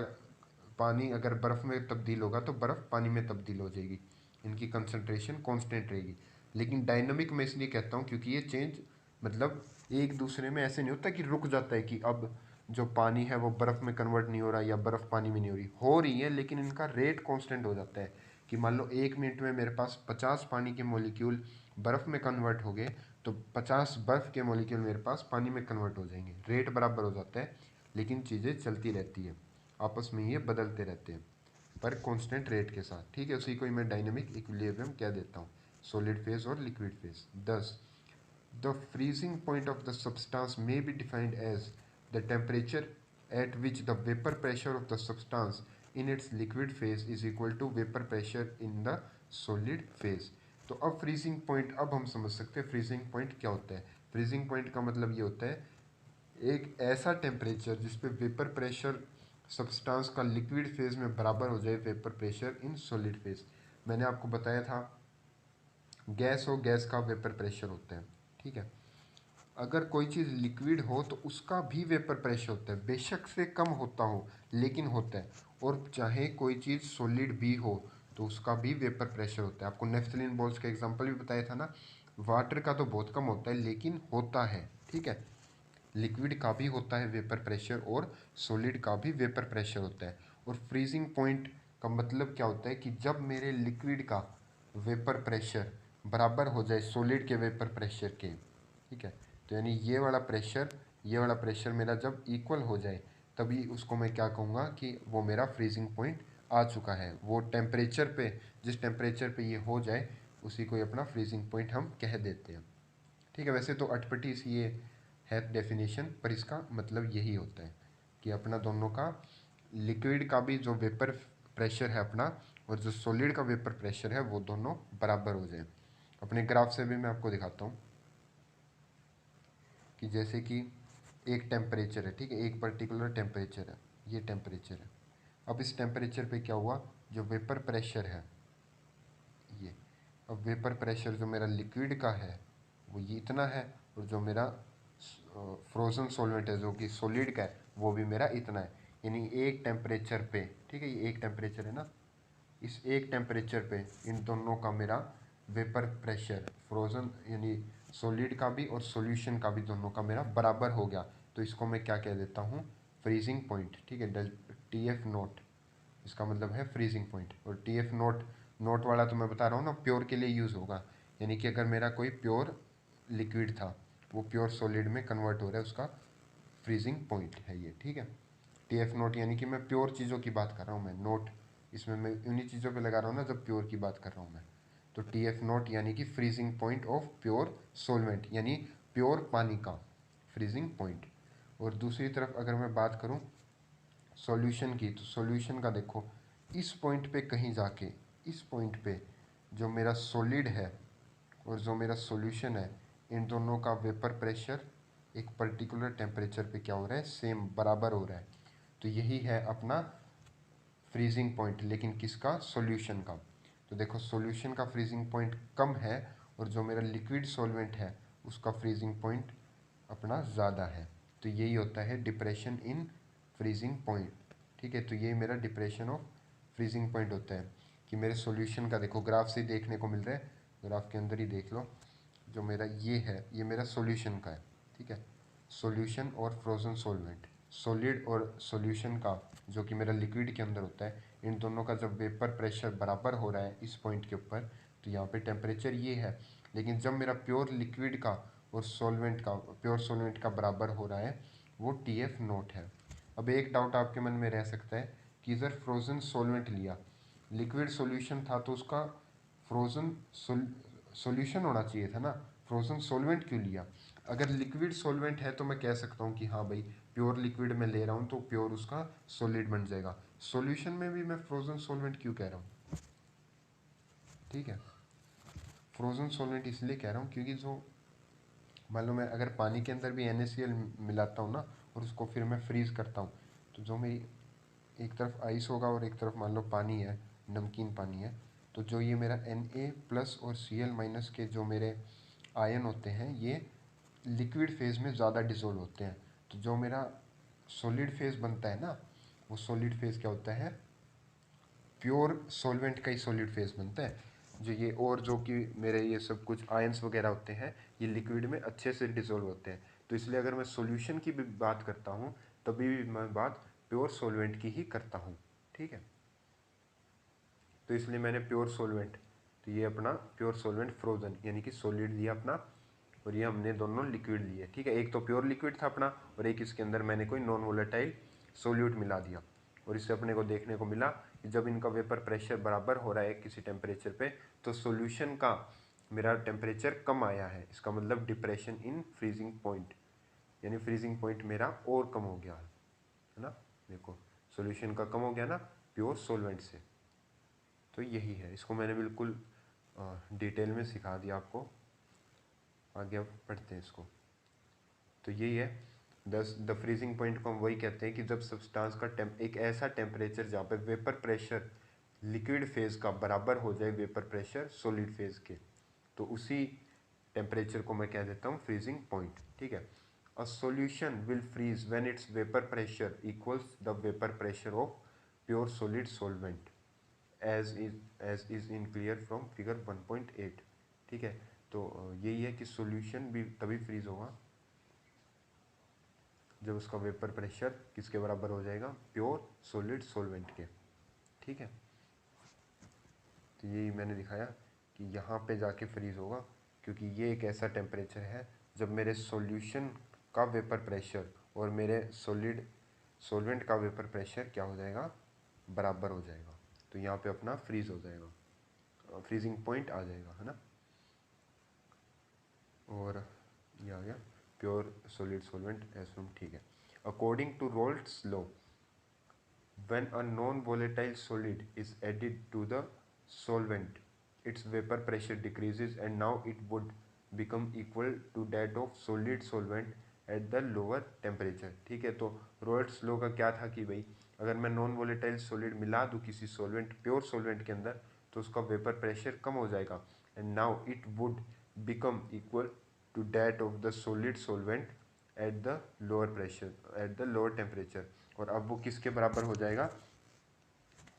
पानी अगर बर्फ़ में तब्दील होगा तो बर्फ़ पानी में तब्दील हो जाएगी, इनकी कंसंट्रेशन कांस्टेंट रहेगी। लेकिन डायनामिक मैं इसलिए कहता हूँ क्योंकि ये चेंज मतलब एक दूसरे में ऐसे नहीं होता कि रुक जाता है कि अब जो पानी है वो बर्फ़ में कन्वर्ट नहीं हो रहा या बर्फ़ पानी में नहीं हो रही है, लेकिन इनका रेट कांस्टेंट हो जाता है कि मान लो 1 मिनट में मेरे पास 50 पानी के मॉलिक्यूल बर्फ़ में कन्वर्ट हो गए तो 50 बर्फ़ के मॉलिक्यूल मेरे पास पानी में कन्वर्ट हो जाएंगे। रेट बराबर हो जाता है, लेकिन चीज़ें चलती रहती है, आपस में ये बदलते रहते हैं पर कांस्टेंट रेट के साथ। ठीक है, उसी को ही मैं डायनेमिक इक्विलिब्रियम कह देता हूँ, सॉलिड फेज और liquid phase. 10 The freezing point of the substance may be defined as the temperature at which the vapor pressure of the substance in its liquid phase is equal to vapor pressure in the solid phase। तो अब freezing point अब हम समझ सकते हैं freezing point क्या होता है। फ्रीजिंग पॉइंट का मतलब ये होता है एक ऐसा टेम्परेचर जिस पे वेपर प्रेशर सब्सटेंस का लिक्विड फेज में बराबर हो जाए vapour pressure in solid phase. मैंने आपको बताया था गैस हो, गैस का वेपर प्रेशर होता है, ठीक है। अगर कोई चीज़ लिक्विड हो तो उसका भी वेपर प्रेशर होता है, बेशक से कम होता हो लेकिन होता है। और चाहे कोई चीज़ सॉलिड भी हो तो उसका भी वेपर प्रेशर होता है। आपको नेफ्थलीन बॉल्स का एग्जांपल भी बताया था ना, वाटर का तो बहुत कम होता है लेकिन होता है, ठीक है। लिक्विड का भी होता है वेपर प्रेशर और सॉलिड का भी वेपर प्रेशर होता है। और फ्रीजिंग पॉइंट का मतलब क्या होता है कि जब मेरे लिक्विड का वेपर प्रेशर बराबर हो जाए सॉलिड के वेपर प्रेशर के, ठीक है। तो यानी ये वाला प्रेशर मेरा जब इक्वल हो जाए तभी उसको मैं क्या कहूँगा कि वो मेरा फ्रीजिंग पॉइंट आ चुका है। वो टेम्परेचर पे, जिस टेम्परेचर पे ये हो जाए उसी को ही अपना फ्रीजिंग पॉइंट हम कह देते हैं, ठीक है। वैसे तो अटपटी सी ये है डेफिनेशन, पर इसका मतलब यही होता है कि अपना दोनों का लिक्विड का भी जो वेपर प्रेशर है अपना और जो सॉलिड का वेपर प्रेशर है वो दोनों बराबर हो जाए। अपने ग्राफ से भी मैं आपको दिखाता हूँ कि जैसे कि एक टेम्परेचर है, ठीक है, एक पर्टिकुलर टेम्परेचर है, ये टेम्परेचर है। अब इस टेम्परेचर पे क्या हुआ, जो वेपर प्रेशर है ये, अब वेपर प्रेशर जो मेरा लिक्विड का है वो ये इतना है, और जो मेरा फ्रोज़न सॉल्वेंट है जो कि सॉलिड का है वो भी मेरा इतना है। यानी एक टेम्परेचर पे, ठीक है, ये एक टेम्परेचर है ना, इस एक टेम्परेचर पे इन दोनों का मेरा वेपर प्रेशर फ्रोज़न यानी सॉलिड का भी और सॉल्यूशन का भी दोनों का मेरा बराबर हो गया। तो इसको मैं क्या कह देता हूँ, फ्रीजिंग पॉइंट, ठीक है। डेल टी एफ नोट इसका मतलब है फ्रीजिंग पॉइंट। और टी एफ नोट, नोट वाला तो मैं बता रहा हूँ ना प्योर के लिए यूज़ होगा, यानी कि अगर मेरा कोई प्योर लिक्विड था वो प्योर सॉलिड में कन्वर्ट हो रहा है, उसका फ्रीजिंग पॉइंट है ये, ठीक है। टी एफ नोट यानी कि मैं प्योर चीज़ों की बात कर रहा हूँ, मैं नोट इसमें मैं उन्हीं चीज़ों पे लगा रहा हूँ ना जब प्योर की बात कर रहा हूँ मैं। तो टी एफ नोट यानी कि freezing point of pure solvent, यानी प्योर पानी का फ्रीजिंग पॉइंट। और दूसरी तरफ अगर मैं बात करूँ सॉल्यूशन की, तो सॉल्यूशन का देखो इस पॉइंट पे कहीं जाके, इस पॉइंट पे जो मेरा सॉलिड है और जो मेरा सॉल्यूशन है इन दोनों का वेपर प्रेशर एक पर्टिकुलर टेम्परेचर पे क्या हो रहा है, सेम बराबर हो रहा है। तो यही है अपना फ्रीजिंग पॉइंट, लेकिन किसका, सॉल्यूशन का। तो देखो सॉल्यूशन का फ्रीजिंग पॉइंट कम है और जो मेरा लिक्विड सॉल्वेंट है उसका फ्रीजिंग पॉइंट अपना ज़्यादा है। तो यही होता है डिप्रेशन इन फ्रीजिंग पॉइंट, ठीक है। तो यही मेरा डिप्रेशन ऑफ फ्रीजिंग पॉइंट होता है कि मेरे सॉल्यूशन का देखो ग्राफ से देखने को मिल रहा है, ग्राफ के अंदर ही देख लो, जो मेरा ये है ये मेरा सॉल्यूशन का है, ठीक है। सॉल्यूशन और फ्रोजन सॉल्वेंट, सॉलिड और सॉल्यूशन का जो कि मेरा लिक्विड के अंदर होता है, इन दोनों का जब वेपर प्रेशर बराबर हो रहा है इस पॉइंट के ऊपर, तो यहाँ पे टेम्परेचर ये है। लेकिन जब मेरा प्योर लिक्विड का और सॉल्वेंट का, प्योर सॉल्वेंट का बराबर हो रहा है वो टी एफ नोट है। अब एक डाउट आपके मन में रह सकता है कि इधर फ्रोजन सॉल्वेंट लिया, लिक्विड सॉल्यूशन था तो उसका फ्रोजन सॉल्यूशन होना चाहिए था ना, फ्रोजन सॉल्वेंट क्यों लिया। अगर लिक्विड सॉल्वेंट है तो मैं कह सकता हूँ कि हाँ भाई प्योर लिक्विड में ले रहा हूँ तो प्योर उसका सॉलिड बन जाएगा। सॉल्यूशन में भी मैं फ्रोजन सॉल्वेंट क्यों कह रहा हूँ, ठीक है। फ्रोजन सॉल्वेंट इसलिए कह रहा हूँ क्योंकि जो मान लो मैं अगर पानी के अंदर भी NaCl मिलाता हूँ ना और उसको फिर मैं फ्रीज करता हूँ, तो जो मेरी एक तरफ आइस होगा और एक तरफ मान लो पानी है, नमकीन पानी है, तो जो ये मेरा Na प्लस और Cl माइनस के जो मेरे आयन होते हैं ये लिक्विड फेज में ज़्यादा डिसोल्व होते हैं। तो जो मेरा सॉलिड फेज बनता है ना, वो सॉलिड फेज क्या होता है, प्योर सॉल्वेंट का ही सॉलिड फेज बनता है। जो ये और जो कि मेरे ये सब कुछ आयंस वगैरह होते हैं ये लिक्विड में अच्छे से डिसोल्व होते हैं। तो इसलिए अगर मैं सॉल्यूशन की भी बात करता हूँ तभी भी मैं बात प्योर सॉल्वेंट की ही करता हूँ, ठीक है। तो इसलिए मैंने प्योर सॉल्वेंट, तो ये अपना प्योर सॉल्वेंट फ्रोजन यानी कि सॉलिड लिया अपना, और ये हमने दोनों लिक्विड लिए, ठीक है। एक तो प्योर लिक्विड था अपना और एक इसके अंदर मैंने कोई नॉन वोलेटाइल सोल्यूट मिला दिया। और इससे अपने को देखने को मिला कि जब इनका वेपर प्रेशर बराबर हो रहा है किसी टेम्परेचर पे तो सॉल्यूशन का मेरा टेम्परेचर कम आया है, इसका मतलब डिप्रेशन इन फ्रीजिंग पॉइंट, यानी फ्रीजिंग पॉइंट मेरा और कम हो गया है ना। देखो सॉल्यूशन का कम हो गया ना प्योर सॉल्वेंट से। तो यही है, इसको मैंने बिल्कुल डिटेल में सिखा दिया आपको। आगे अब पढ़ते हैं इसको। तो यही है द फ्रीजिंग पॉइंट को हम वही कहते हैं कि जब सब्सटेंस का एक ऐसा टेम्परेचर जहाँ पे वेपर प्रेशर लिक्विड फेज का बराबर हो जाए वेपर प्रेशर सॉलिड फेज के, तो उसी टेम्परेचर को मैं कह देता हूँ फ्रीजिंग पॉइंट। ठीक है। A solution will freeze when its vapour pressure equals the vapour pressure of pure solid solvent as is in clear from figure 1.8। ठीक है। तो यही है कि सॉल्यूशन भी तभी फ्रीज होगा जब उसका वेपर प्रेशर किसके बराबर हो जाएगा, प्योर सॉलिड सॉल्वेंट के। ठीक है। तो यही मैंने दिखाया कि यहाँ पे जाके फ्रीज होगा, क्योंकि ये एक ऐसा टेम्परेचर है जब मेरे सॉल्यूशन का वेपर प्रेशर और मेरे सॉल्वेंट का वेपर प्रेशर क्या हो जाएगा, बराबर हो जाएगा। तो यहाँ पे अपना फ्रीज हो जाएगा, फ्रीजिंग पॉइंट आ जाएगा, है ना। और ये आ गया pure solid solvent as from. ठीक है। According to Raoult's law, when a non-volatile solid is added to the solvent, its vapor pressure decreases and now it would become equal to that of solid solvent at the lower temperature। ठीक है। तो roles law का क्या था कि भाई अगर मैं नॉन वोलेटाइल सॉलिड मिला दूँ किसी सॉल्वेंट प्योर सॉल्वेंट के अंदर तो उसका वेपर प्रेशर कम हो जाएगा, and now it would become equal to that of the solid solvent at the lower pressure at the lower temperature. और अब वो किसके बराबर हो जाएगा,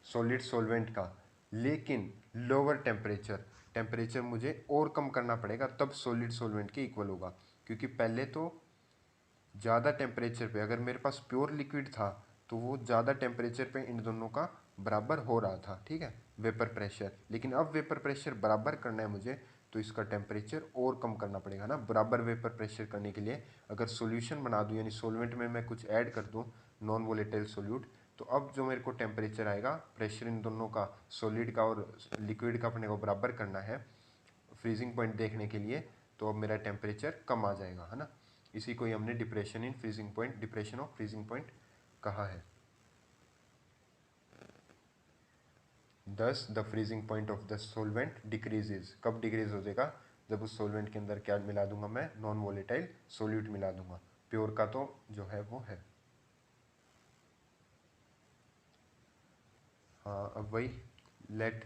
सॉलिड सॉल्वेंट का, लेकिन लोअर टेम्परेचर मुझे और कम करना पड़ेगा तब सॉलिड सॉल्वेंट के इक्वल होगा। क्योंकि पहले तो ज़्यादा टेम्परेचर पे अगर मेरे पास प्योर लिक्विड था तो वो ज़्यादा टेम्परेचर पे इन दोनों का बराबर हो रहा था। ठीक है, वेपर प्रेशर। लेकिन अब वेपर प्रेशर बराबर करना है मुझे तो इसका टेम्परेचर और कम करना पड़ेगा ना। बराबर वेपर प्रेशर करने के लिए अगर सॉल्यूशन बना दूँ यानी सॉल्वेंट में मैं कुछ ऐड कर दूँ नॉन वोलेटाइल सोल्यूट, तो अब जो मेरे को टेम्परेचर आएगा, प्रेशर इन दोनों का सॉलिड का और लिक्विड का अपने को बराबर करना है फ्रीजिंग पॉइंट देखने के लिए, तो अब मेरा टेम्परेचर कम आ जाएगा, है ना। इसी को ही हमने depression in freezing point, depression of freezing point कहा है। दस the freezing point of the solvent decreases. कब डिक्रीज हो जाएगा, जब उस सोलवेंट के अंदर क्या मिला दूंगा मैं, नॉन वोलेटाइल सोल्यूट मिला दूंगा। प्योर का तो जो है वो है। हाँ, अब वही let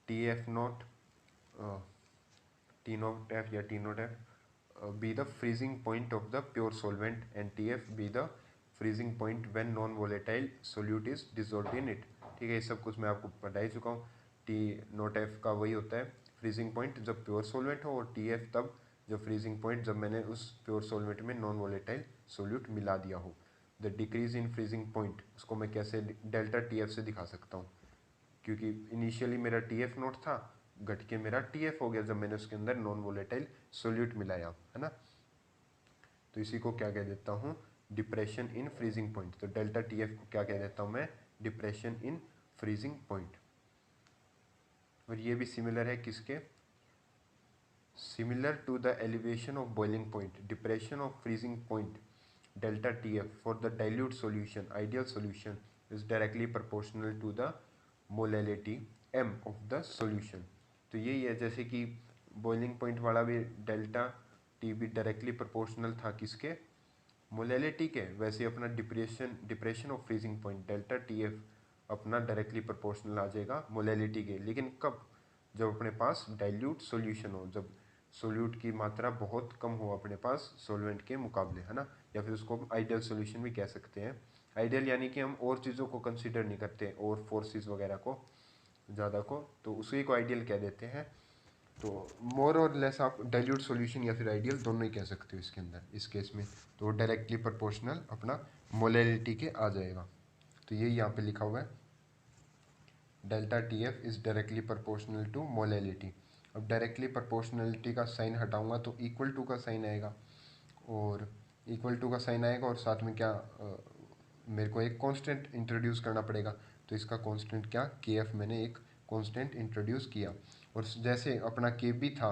T F naught T naught F या T naught F be the freezing point of the pure solvent and TF be the freezing point when non-volatile solute is dissolved in it। ठीक है, ये सब कुछ मैं आपको बता ही चुका हूँ। टी नोट एफ का वही होता है फ्रीजिंग पॉइंट जब प्योर सोलवेंट हो, और टी एफ तब जब फ्रीजिंग पॉइंट जब मैंने उस प्योर सोलवेंट में नॉन वोलेटाइल सोल्यूट मिला दिया हो। The decrease in freezing point उसको मैं कैसे डेल्टा टी एफ से दिखा सकता हूँ, क्योंकि इनिशियली मेरा टी एफ नोट था, घट के मेरा टी एफ हो गया जब मैंने उसके अंदर नॉन वोलेटाइल सोल्यूट मिलाया, है ना। तो इसी को क्या कह देता हूँ, डिप्रेशन इन फ्रीजिंग पॉइंट। तो डेल्टा टी एफ को क्या कह देता हूँ मैं, डिप्रेशन इन फ्रीजिंग पॉइंट। और ये भी सिमिलर है किसके, similar to the elevation of boiling point, depression of freezing point delta T F for the dilute solution ideal solution is directly proportional to the molality m of the solution. तो यही है जैसे कि boiling point वाला भी delta T भी directly proportional था किसके, मोलैलिटी के, वैसे अपना depression of freezing point delta T F अपना डायरेक्टली प्रोपोर्शनल आ जाएगा मोलैलिटी के। लेकिन कब, जब अपने पास डाइल्यूट सॉल्यूशन हो, जब सोल्यूट की मात्रा बहुत कम हो अपने पास सॉल्वेंट के मुकाबले, है ना। या फिर उसको हम आइडियल सॉल्यूशन भी कह सकते हैं। आइडियल यानी कि हम और चीज़ों को कंसिडर नहीं करते और फोर्सेस वगैरह को ज़्यादा को, तो उसी को आइडियल कह देते हैं। तो मोर और लेस आप डाइल्यूट सॉल्यूशन या फिर आइडियल दोनों ही कह सकते हो इसके अंदर, इस केस में तो डायरेक्टली प्रोपोर्शनल अपना मोलैलिटी के आ जाएगा। तो ये यहाँ पे लिखा हुआ है delta T F is directly proportional to molality. अब डायरेक्टली प्रोपोर्शनलिटी का साइन हटाऊंगा तो इक्वल टू का साइन आएगा, और इक्वल टू का साइन आएगा और साथ में क्या मेरे को एक कांस्टेंट इंट्रोड्यूस करना पड़ेगा। तो इसका कांस्टेंट क्या, के एफ मैंने एक कांस्टेंट इंट्रोड्यूस किया। और जैसे अपना के बी था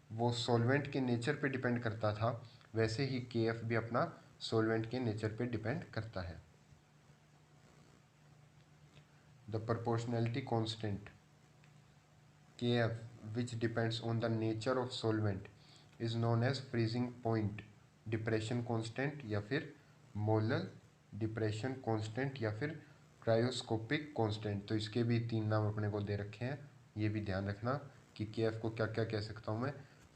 वो सॉल्वेंट के नेचर पे डिपेंड करता था, वैसे ही के एफ भी अपना सॉल्वेंट के नेचर पे डिपेंड करता है। The proportionality constant Kf, which depends on the nature of solvent, is known as freezing point, depression constant या फिर मोलल डिप्रेशन कांस्टेंट या फिर क्रायोस्कोपिक कांस्टेंट। तो इसके भी 3 नाम अपने को दे रखे हैं, ये भी ध्यान रखना कि केएफ को क्या क्या कह सकता हूँ मैं,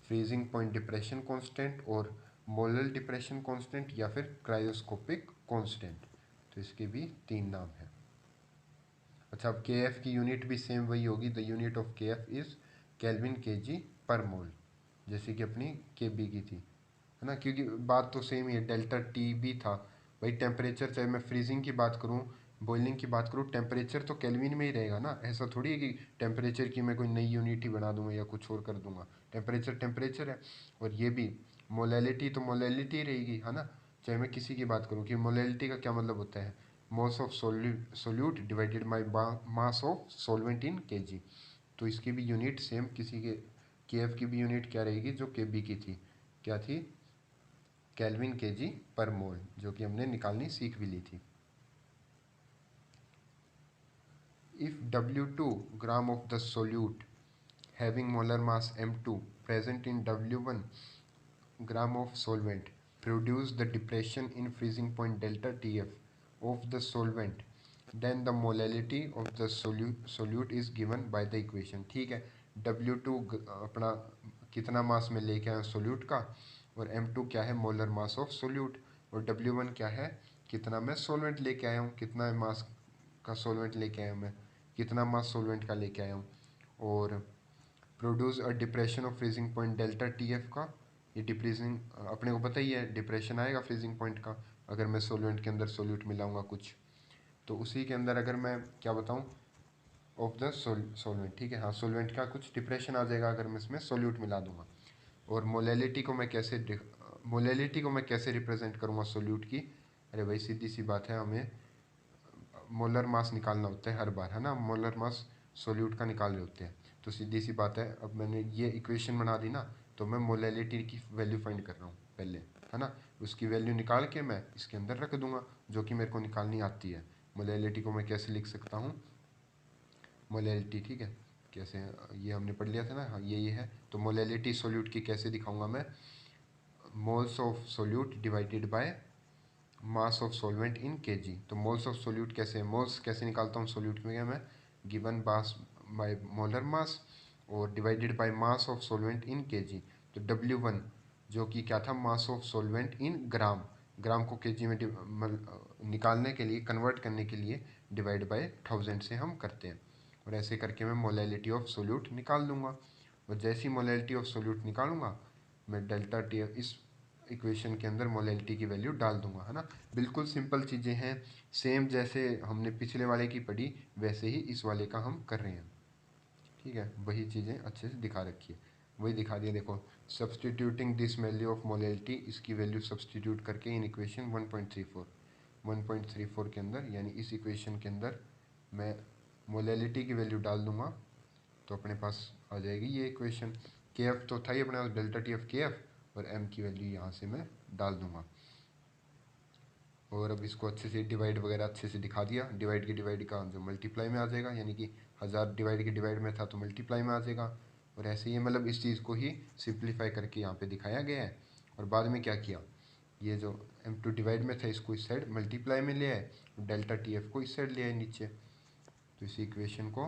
फ्रीजिंग पॉइंट डिप्रेशन कांस्टेंट और मोलल डिप्रेशन कांस्टेंट या फिर क्रायोस्कोपिक कांस्टेंट। तो इसके भी 3 नाम हैं। अच्छा, अब के एफ की यूनिट भी सेम वही होगी। द यूनिट ऑफ के F is kelvin K G per मोल, जैसे कि अपनी के बी की थी, है ना, क्योंकि बात तो सेम ही है। डेल्टा टी भी था भाई, टेम्परेचर चाहे मैं फ्रीजिंग की बात करूँ बॉइलिंग की बात करूँ, टेम्परेचर तो केल्विन में ही रहेगा ना। ऐसा थोड़ी है कि टेम्परेचर की मैं कोई नई यूनिट ही बना दूंगा या कुछ और कर दूंगा। टेम्परेचर टेम्परेचर है। और ये भी मोलैलिटी तो मोलैलिटी रहेगी, है ना। चाहे मैं किसी की बात करूँ कि मोलैलिटी का क्या मतलब होता है, मास of solute divided by mass of solvent in KG. तो इसकी भी यूनिट सेम, किसी के एफ की भी यूनिट क्या रहेगी जो के बी की थी, क्या थी, केल्विन केजी पर मोल, जो कि हमने निकालनी सीख भी ली थी। If W2 gram of the solute having molar mass M2 present in W1 gram of solvent produce the depression in freezing point delta TF of the solvent, then the molality of the solute is given by the equation। ठीक है, W2 अपना कितना मास में लेके आए solute का, और M2 क्या है, मोलर मास ऑफ सोल्यूट, और W1 क्या है, कितना मैं सोलवेंट लेके आया हूँ, कितना मास का सोलवेंट लेके आया हूँ मैं, कितना मास सोलवेंट का लेके आया हूँ। और produce a depression of freezing point delta T F का, ये डिप्रेसिंग अपने को पता ही है, डिप्रेशन आएगा फ्रीजिंग पॉइंट का अगर मैं सोलवेंट के अंदर सोल्यूट मिलाऊंगा कुछ। तो उसी के अंदर अगर मैं क्या बताऊं, ऑफ द सोलवेंट, ठीक है, हाँ, सोलवेंट का कुछ डिप्रेशन आ जाएगा अगर मैं इसमें सोल्यूट मिला दूंगा। और मोलैलिटी को मैं कैसे रिप्रेजेंट करूंगा सोल्यूट की, अरे भाई सीधी सी बात है, हमें मोलर मास निकालना होता है हर बार, है ना, मोलर मास सोल्यूट का निकाल रहे होते हैं। तो सीधी सी बात है, अब मैंने ये इक्वेशन बना दी ना, तो मैं मोलैलिटी की वैल्यू फाइंड कर रहा हूँ पहले, है ना। उसकी वैल्यू निकाल के मैं इसके अंदर रख दूंगा, जो कि मेरे को निकालनी आती है। मोलैलिटी को मैं कैसे लिख सकता हूँ, मोलैलिटी, ठीक है, कैसे, ये हमने पढ़ लिया था ना, हाँ ये है। तो मोलैलिटी सोल्यूट की कैसे दिखाऊंगा मैं, moles of solute divided by mass of solvent in KG. तो मोल्स ऑफ सोल्यूट कैसे, मोल्स कैसे निकालता हूँ सोल्यूट में मैं, given mass by molar mass और divided by mass of solvent in KG. तो W1 जो कि क्या था, मास ऑफ सॉल्वेंट इन ग्राम, ग्राम को केजी में निकालने के लिए, कन्वर्ट करने के लिए डिवाइड बाय 1000 से हम करते हैं। और ऐसे करके मैं मोलैलिटी ऑफ सोल्यूट निकाल दूंगा। और जैसी ही मोलैलिटी ऑफ सोल्यूट निकालूंगा, मैं डेल्टा टी इस इक्वेशन के अंदर मोलैलिटी की वैल्यू डाल दूंगा, है ना। बिल्कुल सिंपल चीज़ें हैं, सेम जैसे हमने पिछले वाले की पढ़ी वैसे ही इस वाले का हम कर रहे हैं, ठीक है। वही चीज़ें अच्छे से दिखा रखी है, वही दिखा दिया, देखो। Substituting this value of molality, इसकी वैल्यू सब्सटीट्यूट करके इन इक्वेशन 1.34 के अंदर, यानी इस इक्वेशन के अंदर मैं मोलैलिटी की वैल्यू डाल दूंगा, तो अपने पास आ जाएगी ये इक्वेशन। के एफ तो था ही अपने पास, डेल्टा टी एफ के एफ, और एम की वैल्यू यहाँ से मैं डाल दूंगा। और अब इसको अच्छे से डिवाइड वगैरह अच्छे से दिखा दिया, डिवाइड के डिवाइड का जो मल्टीप्लाई में आ जाएगा, यानी कि 1000 डिवाइड के डिवाइड में था तो मल्टीप्लाई में आ जाएगा। और ऐसे ही मतलब इस चीज़ को ही सिंप्लीफाई करके यहाँ पे दिखाया गया है। और बाद में क्या किया, ये जो M2 डिवाइड में था इसको इस साइड मल्टीप्लाई में ले आए, डेल्टा टी एफ को इस साइड ले आए नीचे। तो इस इक्वेशन को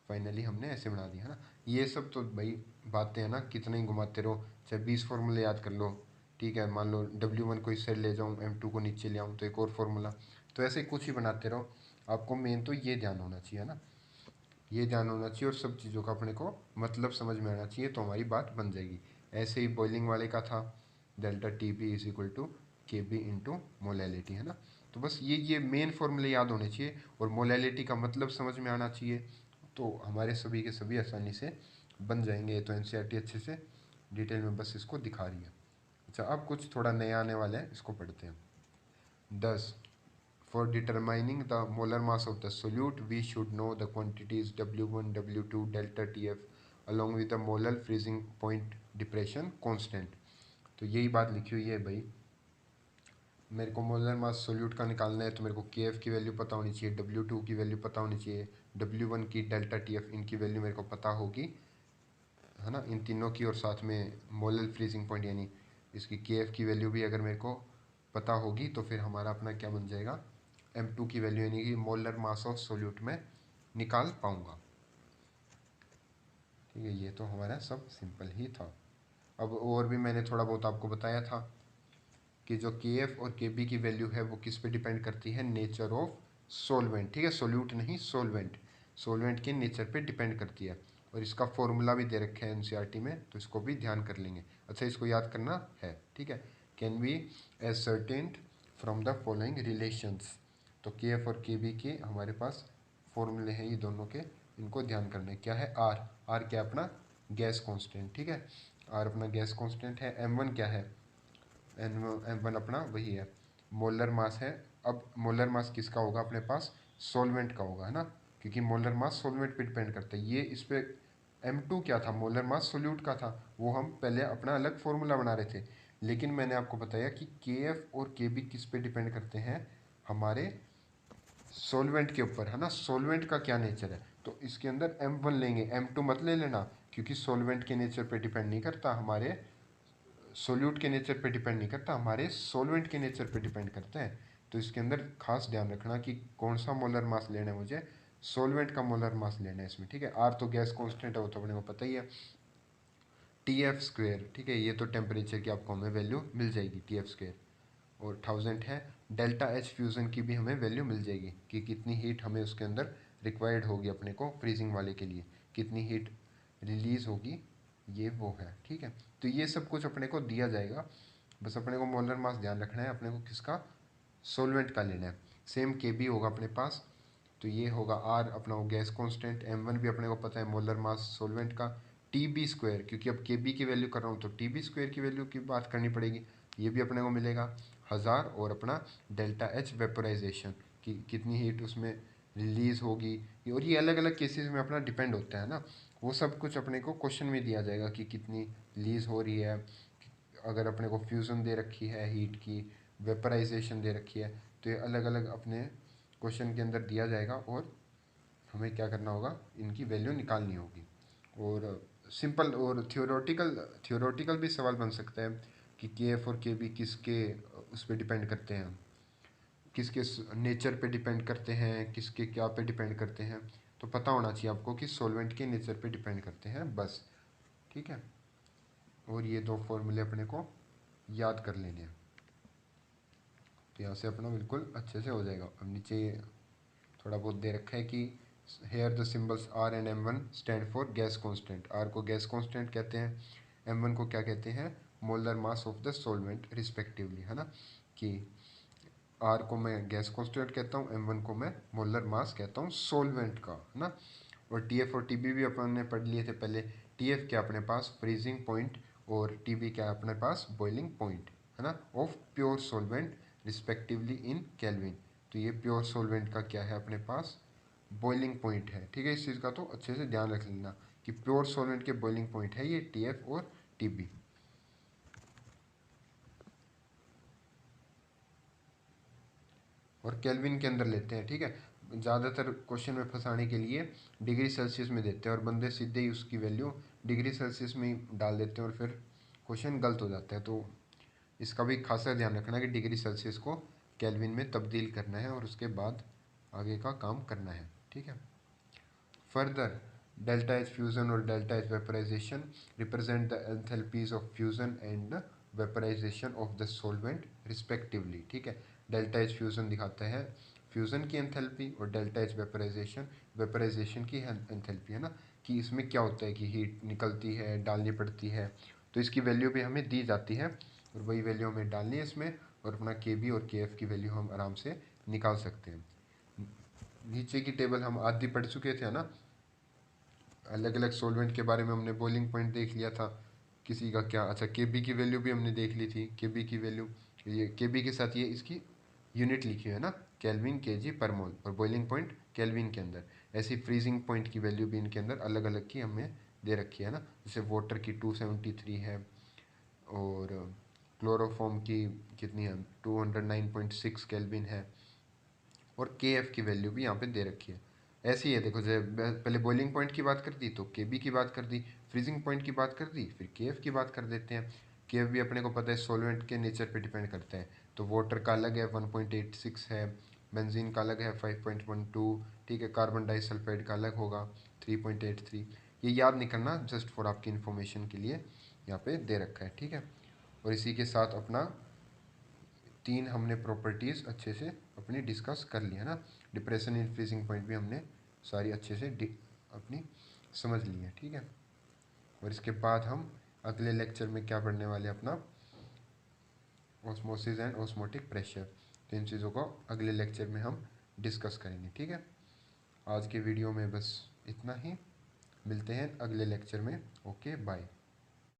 फाइनली हमने ऐसे बना दिया, है ना। ये सब तो भाई बातें हैं ना, कितना ही घुमाते रहो, चाहे 20 फॉर्मूले याद कर लो, ठीक है। मान लो W1 को इस साइड ले जाऊँ, M2 को नीचे ले आऊँ तो एक और फार्मूला, तो ऐसे कुछ ही बनाते रहो। आपको मेन तो ये ध्यान होना चाहिए, है ना, ये ध्यान होना चाहिए, और सब चीज़ों का अपने को मतलब समझ में आना चाहिए, तो हमारी बात बन जाएगी। ऐसे ही बॉइलिंग वाले का था, delta T B is equal to K B into molality, है ना। तो बस ये मेन फॉर्मूले याद होने चाहिए, और मोलैलिटी का मतलब समझ में आना चाहिए, तो हमारे सभी के सभी आसानी से बन जाएंगे। ये तो एनसीईआरटी अच्छे से डिटेल में बस इसको दिखा रही है। अच्छा, अब कुछ थोड़ा नया आने वाला है, इसको पढ़ते हैं। 10 For determining the molar mass of the solute, we should know the quantities W1, W2, delta TF along with the molar freezing point depression constant। तो यही बात लिखी हुई है भाई, मेरे को मोलर मास सोल्यूट का निकालना है, तो मेरे को के एफ की वैल्यू पता होनी चाहिए, W2 की वैल्यू पता होनी चाहिए, W1 की, डेल्टा TF इनकी वैल्यू मेरे को पता होगी, है ना, इन तीनों की। और साथ में मोलर फ्रीजिंग पॉइंट यानी इसकी के एफ की वैल्यू भी अगर मेरे को पता होगी तो फिर हमारा अपना क्या बन जाएगा, M2 की वैल्यू यानी कि मोलर मास ऑफ सोल्यूट में निकाल पाऊंगा। ठीक है, ये तो हमारा सब सिंपल ही था। अब और भी मैंने थोड़ा बहुत आपको बताया था कि जो KF और KB की वैल्यू है वो किस पे डिपेंड करती है, नेचर ऑफ सोलवेंट। ठीक है, सोल्यूट नहीं, सोलवेंट, सोलवेंट के नेचर पे डिपेंड करती है। और इसका फॉर्मूला भी दे रखा है एनसीईआरटी में, तो इसको भी ध्यान कर लेंगे। अच्छा, इसको याद करना है। ठीक है, can be ascertained from the following relations. तो KF और KB के हमारे पास फॉर्मूले हैं ये दोनों के, इनको ध्यान करना है। क्या है, आर, आर क्या अपना गैस कांस्टेंट। ठीक है, आर अपना गैस कांस्टेंट है। M1 क्या है, M1 अपना वही है, मोलर मास है। अब मोलर मास किसका होगा अपने पास, सॉल्वेंट का होगा, है ना, क्योंकि मोलर मास सॉल्वेंट पे डिपेंड करता है। ये इस पे M2 क्या था, मोलर मास सोल्यूट का था, वो हम पहले अपना अलग फॉर्मूला बना रहे थे। लेकिन मैंने आपको बताया कि KF और KB किस पे डिपेंड करते हैं, हमारे सॉल्वेंट के ऊपर, है ना, सॉल्वेंट का क्या नेचर है। तो इसके अंदर M1 लेंगे, M2 मत ले लेना, क्योंकि सॉल्वेंट के नेचर पे डिपेंड नहीं करता, हमारे सोल्यूट के नेचर पे डिपेंड नहीं करता, हमारे सोलवेंट के नेचर पे डिपेंड करता है। तो इसके अंदर खास ध्यान रखना कि कौन सा मोलर मास लेना है मुझे, सोलवेंट का मोलर मास लेना है इसमें। ठीक है, आर तो गैस कांस्टेंट है, वो तो अपने को पता ही है। TF², ठीक है, ये तो टेम्परेचर की आपको हमें वैल्यू मिल जाएगी, TF², और 1000 है। डेल्टा H फ्यूज़न की भी हमें वैल्यू मिल जाएगी कि कितनी हीट हमें उसके अंदर रिक्वायर्ड होगी अपने को फ्रीजिंग वाले के लिए, कितनी हीट रिलीज होगी, ये वो है। ठीक है, तो ये सब कुछ अपने को दिया जाएगा, बस अपने को मोलर मास ध्यान रखना है, अपने को किसका, सोलवेंट का लेना है। सेम KB होगा अपने पास, तो ये होगा आर अपना वो गैस कांस्टेंट, M1 भी अपने को पता है मोलर मास सोलवेंट का, TB², क्योंकि अब KB की वैल्यू कर रहा हूँ तो TB² की वैल्यू की बात करनी पड़ेगी, ये भी अपने को मिलेगा 1000। और अपना डेल्टा H वेपोराइजेशन कि कितनी हीट उसमें रिलीज होगी, और ये अलग अलग केसेस में अपना डिपेंड होता है ना, वो सब कुछ अपने को क्वेश्चन में दिया जाएगा कि कितनी रिलीज हो रही है। अगर अपने को फ्यूज़न दे रखी है हीट की, वेपराइजेशन दे रखी है, तो ये अलग अलग अपने क्वेश्चन के अंदर दिया जाएगा, और हमें क्या करना होगा, इनकी वैल्यू निकालनी होगी। और सिंपल और थियोरेटिकल भी सवाल बन सकता है कि KF और KB किसके उस पर डिपेंड करते हैं, किसके नेचर पे डिपेंड करते हैं, किसके क्या पे डिपेंड करते हैं। तो पता होना चाहिए आपको कि सॉल्वेंट के नेचर पे डिपेंड करते हैं बस। ठीक है, और ये दो फॉर्मूले अपने को याद कर लेने हैं, तो यहाँ से अपना बिल्कुल अच्छे से हो जाएगा। अब नीचे थोड़ा बहुत दे रखा है कि here the symbols R and M1 stand for gas constant. R को गैस कांस्टेंट कहते हैं, M1 को क्या कहते हैं, molar mass of the solvent respectively, है ना, कि R को मैं गैस कांस्टेंट कहता हूँ, M1 को मैं मोलर मास कहता हूँ सॉल्वेंट का, है ना। और TF और TB भी अपन ने पढ़ लिए थे पहले। TF क्या अपने पास फ्रीजिंग पॉइंट, और TB क्या अपने पास बॉइलिंग पॉइंट, है ना, of pure solvent respectively in kelvin. तो ये प्योर सॉल्वेंट का क्या है अपने पास, बॉइलिंग पॉइंट है। ठीक है, इस चीज़ का तो अच्छे से ध्यान रख लेना कि प्योर सॉल्वेंट के बॉइलिंग पॉइंट है ये TF और TB। और केल्विन के अंदर लेते हैं। ठीक है, ज़्यादातर क्वेश्चन में फंसाने के लिए डिग्री सेल्सियस में देते हैं, और बंदे सीधे ही उसकी वैल्यू डिग्री सेल्सियस में ही डाल देते हैं, और फिर क्वेश्चन गलत हो जाता है। तो इसका भी खासा ध्यान रखना कि डिग्री सेल्सियस को केल्विन में तब्दील करना है, और उसके बाद आगे का काम करना है। ठीक है, फर्दर डेल्टा एच फ्यूजन और delta H vaporisation represent the enthalpies of fusion and vaporisation of the solvent respectively. ठीक है, डेल्टा एच फ्यूजन दिखाता है फ्यूजन की एंथैल्पी, और डेल्टा एच वेपराइजेशन की एंथैल्पी, है ना, कि इसमें क्या होता है कि हीट निकलती है, डालनी पड़ती है, तो इसकी वैल्यू भी हमें दी जाती है, और वही वैल्यू हमें डालनी है इसमें, और अपना KB और KF की वैल्यू हम आराम से निकाल सकते हैं। नीचे की टेबल हम आधी पढ़ चुके थे, है ना, अलग अलग सॉल्वेंट के बारे में हमने बॉइलिंग पॉइंट देख लिया था, किसी का क्या, अच्छा KB की वैल्यू भी हमने देख ली थी, KB की वैल्यू, ये KB के साथ ये इसकी यूनिट लिखी है ना, केल्विन kg पर मोल, और बॉइलिंग पॉइंट केल्विन के अंदर। ऐसी फ्रीजिंग पॉइंट की वैल्यू भी इनके अंदर अलग अलग की हमें दे रखी है ना, जैसे वाटर की 273 है, और क्लोरोफॉर्म की कितनी है 209.6 केल्विन है, और KF की वैल्यू भी यहाँ पे दे रखी है। ऐसी है, देखो जब पहले बॉइलिंग पॉइंट की बात कर दी, तो KB की बात कर दी, फ्रीजिंग पॉइंट की बात कर दी, फिर KF की बात कर देते हैं। KF भी अपने को पता है सॉल्वेंट के नेचर पे डिपेंड करता है, तो वाटर का अलग है 1.86 है, बेंजीन का अलग है 5.12, ठीक है, कार्बन डाइसल्फाइड का अलग होगा 3.83। ये याद नहीं करना, जस्ट फॉर आपकी इन्फॉर्मेशन के लिए यहाँ पे दे रखा है, ठीक है। और इसी के साथ अपना 3 हमने प्रॉपर्टीज़ अच्छे से अपनी डिस्कस कर ली है ना। डिप्रेशन इन फ्रीजिंग पॉइंट भी हमने सारी अच्छे से अपनी समझ ली है, ठीक है। और इसके बाद हम अगले लेक्चर में क्या पढ़ने वाले हैं, अपना ऑस्मोसिस एंड ऑस्मोटिक प्रेशर। तो इन चीज़ों को अगले लेक्चर में हम डिस्कस करेंगे, ठीक है। आज के वीडियो में बस इतना ही, मिलते हैं अगले लेक्चर में। Okay bye.